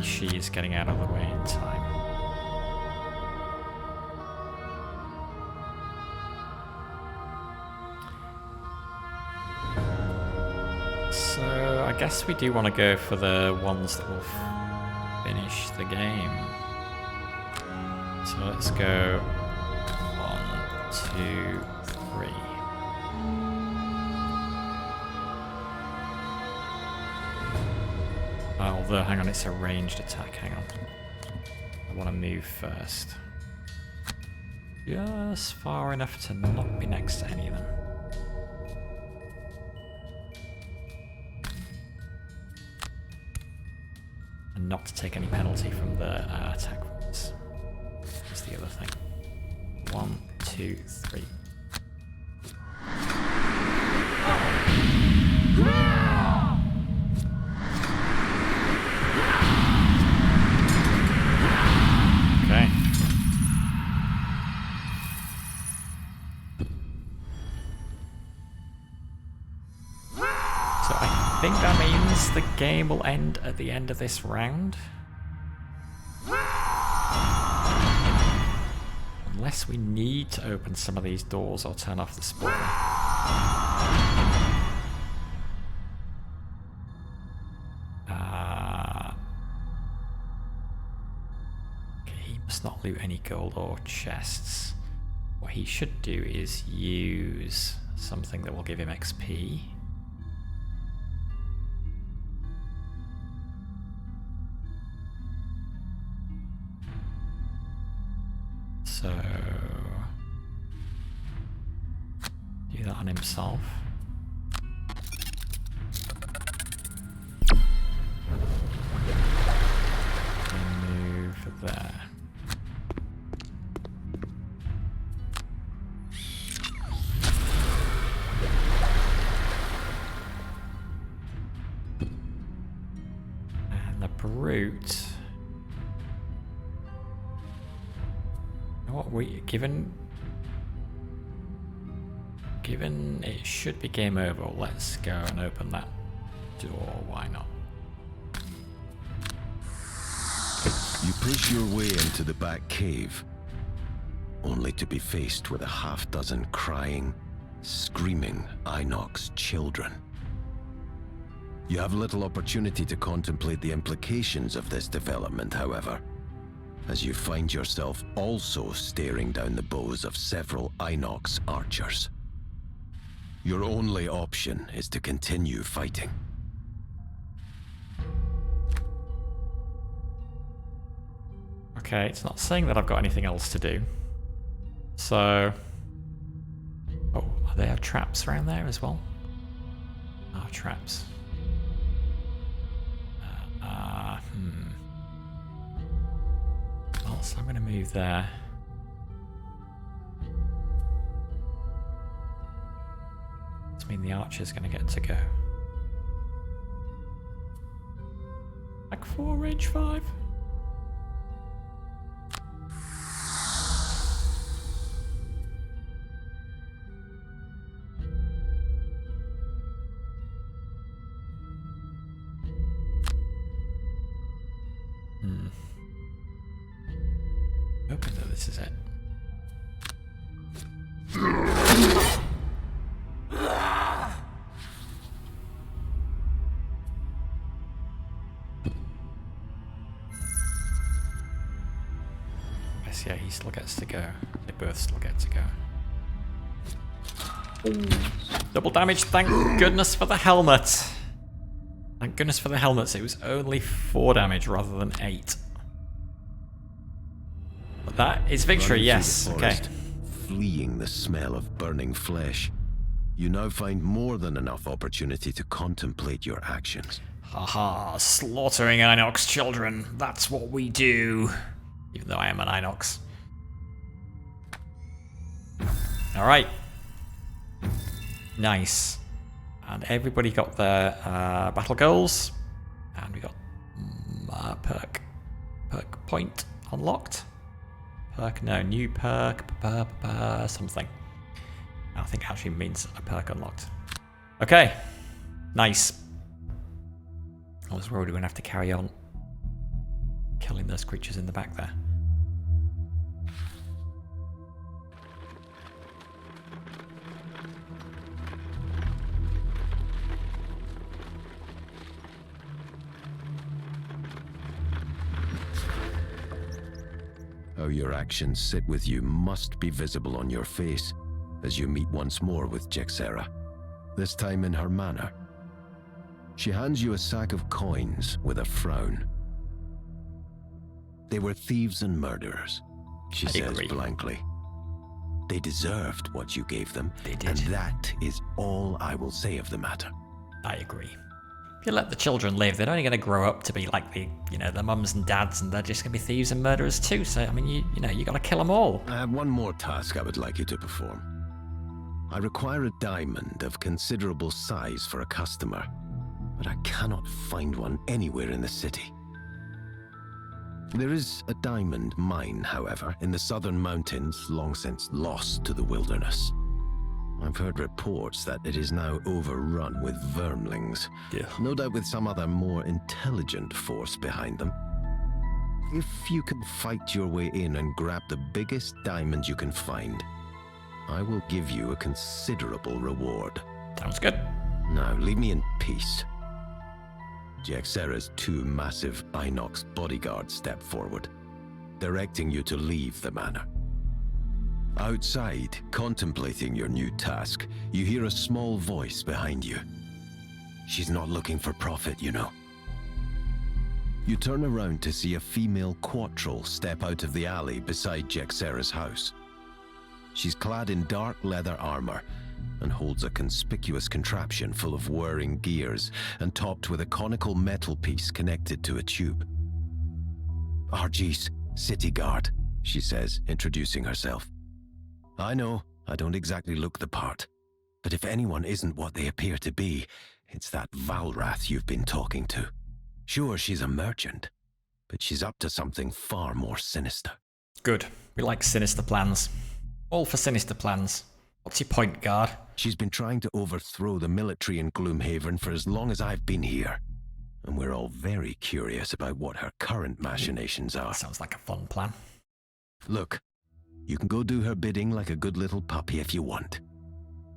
She is getting out of the way in time. So I guess we do want to go for the ones that will finish the game. So let's go 1, 2, 3. Although, hang on, it's a ranged attack. Hang on. I want to move first. Just far enough to not be next to any of them. And not to take any penalty from the attack rolls. That's the other thing. 1, 2, 3. I think that means the game will end at the end of this round. Unless we need to open some of these doors or turn off the spoiler. Okay, he must not loot any gold or chests. What he should do is use something that will give him XP. So, do that on himself. And move there. And the brute. What we given it should be game over, let's go and open that door, why not? You push your way into the back cave, only to be faced with a half-dozen crying, screaming Inox children. You have little opportunity to contemplate the implications of this development, however, as you find yourself also staring down the bows of several Inox archers. Your only option is to continue fighting. Okay, it's not saying that I've got anything else to do. So... Oh, are there traps around there as well? Ah, traps. Well, so I'm going to move there. Does mean the archer's going to get to go. Like 4, range 5. Hoping that this is it. Inox, yeah, he still gets to go. They both still get to go. Double damage, thank goodness for the helmet. Thank goodness for the helmets, it was only 4 damage rather than 8. But that is victory, Running yes, through the okay. forest, fleeing the smell of burning flesh, you now find more than enough opportunity to contemplate your actions. Haha, slaughtering Inox children, that's what we do. Even though I am an Inox. Alright. Nice. And everybody got their battle goals. And we got perk point unlocked. Perk, no, new perk, something. I think actually means a perk unlocked. Okay. Nice. I was worried we're going to have to carry on killing those creatures in the back there. How your actions sit with you must be visible on your face as you meet once more with Jekserah, this time in her manor. She hands you a sack of coins with a frown. They were thieves and murderers, she says blankly. They deserved what you gave them, they did. And that is all I will say of the matter. I agree. If you let the children live, they're only going to grow up to be like the mums and dads, and they're just going to be thieves and murderers too. So, I mean, you got to kill them all. I have one more task I would like you to perform. I require a diamond of considerable size for a customer, but I cannot find one anywhere in the city. There is a diamond mine, however, in the southern mountains, long since lost to the wilderness. I've heard reports that it is now overrun with vermlings, no doubt with some other more intelligent force behind them. If you can fight your way in and grab the biggest diamond you can find, I will give you a considerable reward. Sounds good. Now, leave me in peace. Jekserah's 2 massive Inox bodyguards step forward, directing you to leave the manor. Outside, contemplating your new task, you hear a small voice behind you. She's not looking for profit, you know. You turn around to see a female quattrel step out of the alley beside Jekserah's house. She's clad in dark leather armor and holds a conspicuous contraption full of whirring gears and topped with a conical metal piece connected to a tube. "RG's city guard," she says, introducing herself. "I know, I don't exactly look the part, but if anyone isn't what they appear to be, it's that Valrath you've been talking to. Sure, she's a merchant, but she's up to something far more sinister." Good. We like sinister plans. All for sinister plans. What's your point, guard? "She's been trying to overthrow the military in Gloomhaven for as long as I've been here, and we're all very curious about what her current machinations are." Sounds like a fun plan. "Look, you can go do her bidding like a good little puppy if you want.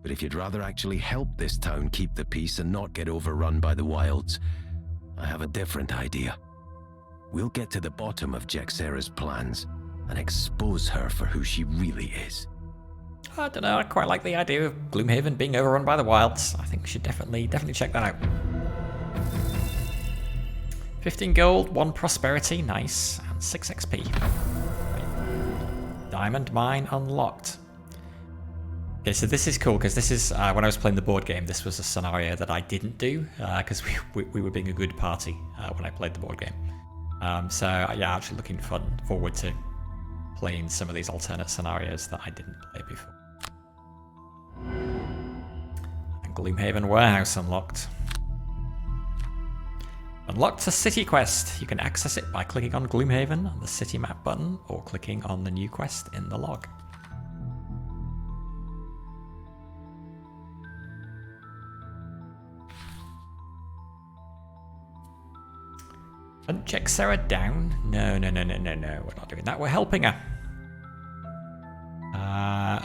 But if you'd rather actually help this town keep the peace and not get overrun by the wilds, I have a different idea. We'll get to the bottom of Jekserah's plans and expose her for who she really is." I don't know, I quite like the idea of Gloomhaven being overrun by the wilds. I think we should definitely check that out. 15 gold, 1 prosperity, nice, and 6 XP. Diamond mine unlocked. Okay, so this is cool, because this is, when I was playing the board game, this was a scenario that I didn't do, because we were being a good party when I played the board game. So, yeah, actually looking forward to playing some of these alternate scenarios that I didn't play before. And Gloomhaven Warehouse unlocked. Unlocked a city quest. You can access it by clicking on Gloomhaven on the city map button or clicking on the new quest in the log. Hunt Jekserah down? No. We're not doing that. We're helping her.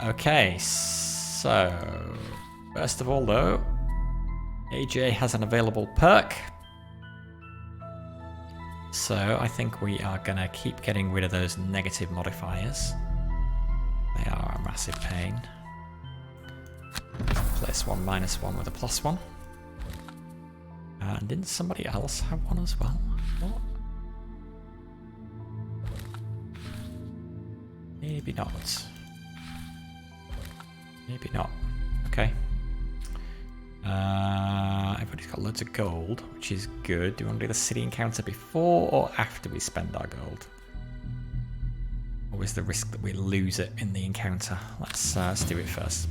Okay, so first of all, though, AJ has an available perk. So I think we are going to keep getting rid of those negative modifiers. They are a massive pain. Place one -1 with a +1. And didn't somebody else have one as well? What? Maybe not. Maybe not. Okay. Everybody's got loads of gold, which is good. Do we want to do the city encounter before or after we spend our gold? Or is the risk that we lose it in the encounter? Let's do it first.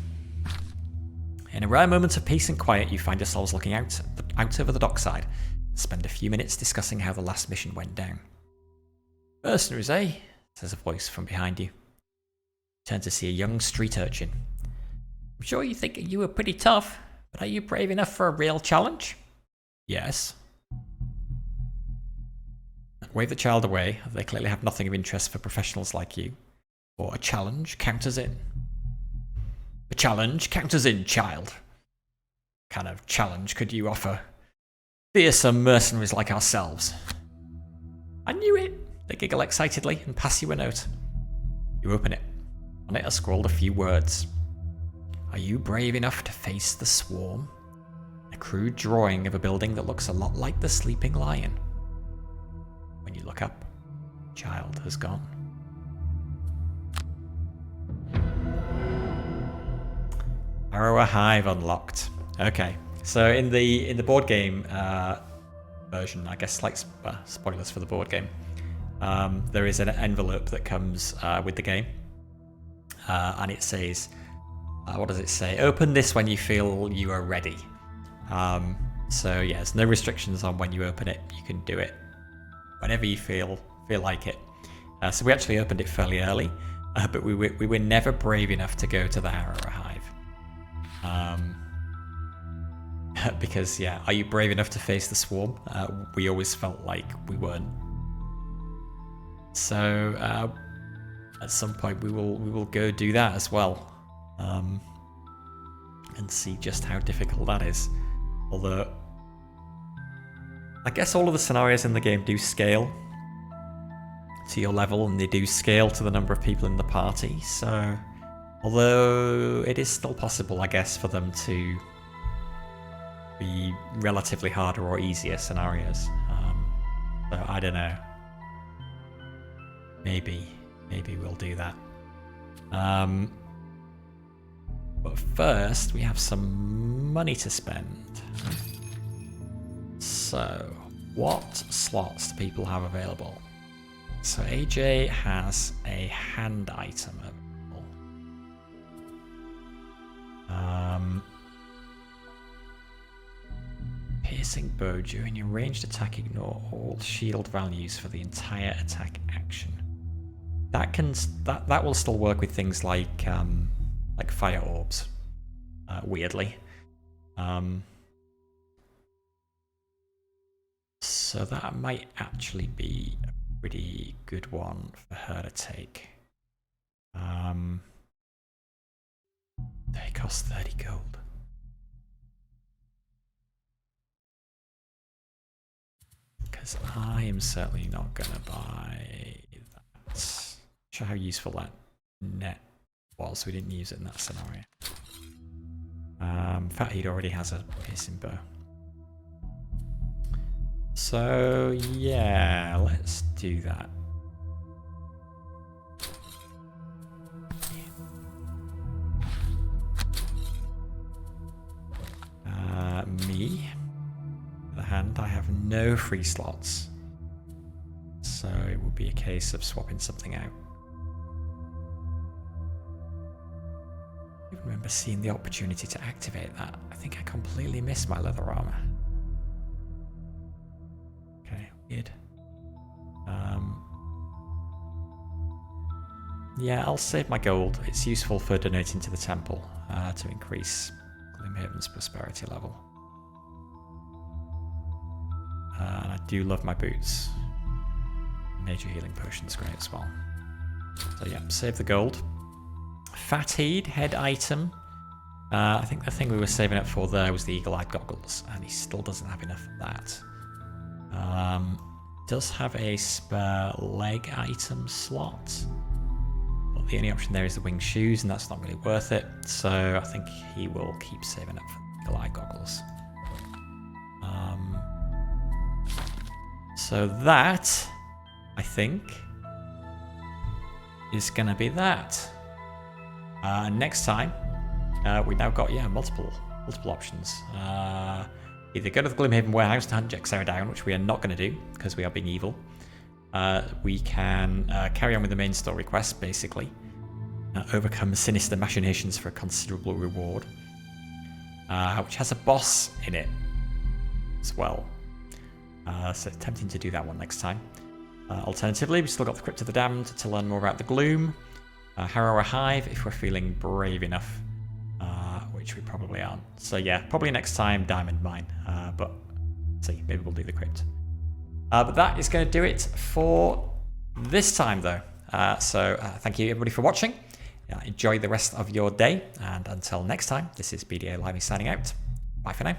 In a rare moment of peace and quiet, you find yourselves looking out over the dockside and spend a few minutes discussing how the last mission went down. Mercenaries, eh? Says a voice from behind you. You turn to see a young street urchin. I'm sure you think you were pretty tough, but are you brave enough for a real challenge? Yes. Wave the child away. They clearly have nothing of interest for professionals like you. Or a challenge counters in. A challenge counters in, child. What kind of challenge could you offer fearsome mercenaries like ourselves? I knew it! They giggle excitedly and pass you a note. You open it. On it are scrawled a few words. Are you brave enough to face the swarm? A crude drawing of a building that looks a lot like the Sleeping Lion. When you look up, the child has gone. Arrow Hive unlocked. Okay, so in the board game version, I guess, like spoilers for the board game, there is an envelope that comes with the game, and it says, what does it say? Open this when you feel you are ready. So yeah, there's no restrictions on when you open it. You can do it whenever you feel like it. So we actually opened it fairly early, but we were never brave enough to go to the Arrow Hive. Because yeah, are you brave enough to face the swarm? We always felt like we weren't. So at some point we will go do that as well, and see just how difficult that is. Although I guess all of the scenarios in the game do scale to your level, and they do scale to the number of people in the party. So although it is still possible, I guess, for them to be relatively harder or easier scenarios. So I don't know. Maybe we'll do that. But first, we have some money to spend. So, what slots do people have available? So AJ has a hand item available. Piercing bow. During your ranged attack, ignore all shield values for the entire attack action. That will still work with things like fire orbs. Weirdly. So that might actually be a pretty good one for her to take. They cost 30 gold. Because I am certainly not going to buy that. Not sure how useful that net was. We didn't use it in that scenario. Fathead already has a piercing bow. So yeah, let's do that. Me, on the other hand, I have no free slots, so it would be a case of swapping something out. I remember seeing the opportunity to activate that. I think I completely missed my leather armor. Okay, weird. Yeah, I'll save my gold. It's useful for donating to the temple to increase Gloomhaven's prosperity level. And I do love my boots. Major healing potion's great as well. So yeah, save the gold. Fathead, head item. I think the thing we were saving up for there was the eagle-eyed goggles, and he still doesn't have enough of that. does have a spare leg item slot. But the only option there is the winged shoes, and that's not really worth it. So I think he will keep saving up for the eye goggles. So that, I think, is going to be that. Next time, we now got, multiple options. Either go to the Gloomhaven warehouse to hunt Jekserah down, which we are not going to do because we are being evil. We can carry on with the main story quest, basically. Overcome sinister machinations for a considerable reward. Which has a boss in it as well. So tempting to do that one next time. Alternatively, we've still got the Crypt of the Damned to learn more about the Gloom. Harrow a Hive if we're feeling brave enough. Which we probably aren't. So yeah, probably next time Diamond Mine. But see, maybe we'll do the Crypt. But that is going to do it for this time though. So thank you everybody for watching. Enjoy the rest of your day. And until next time, this is BDA Limey signing out. Bye for now.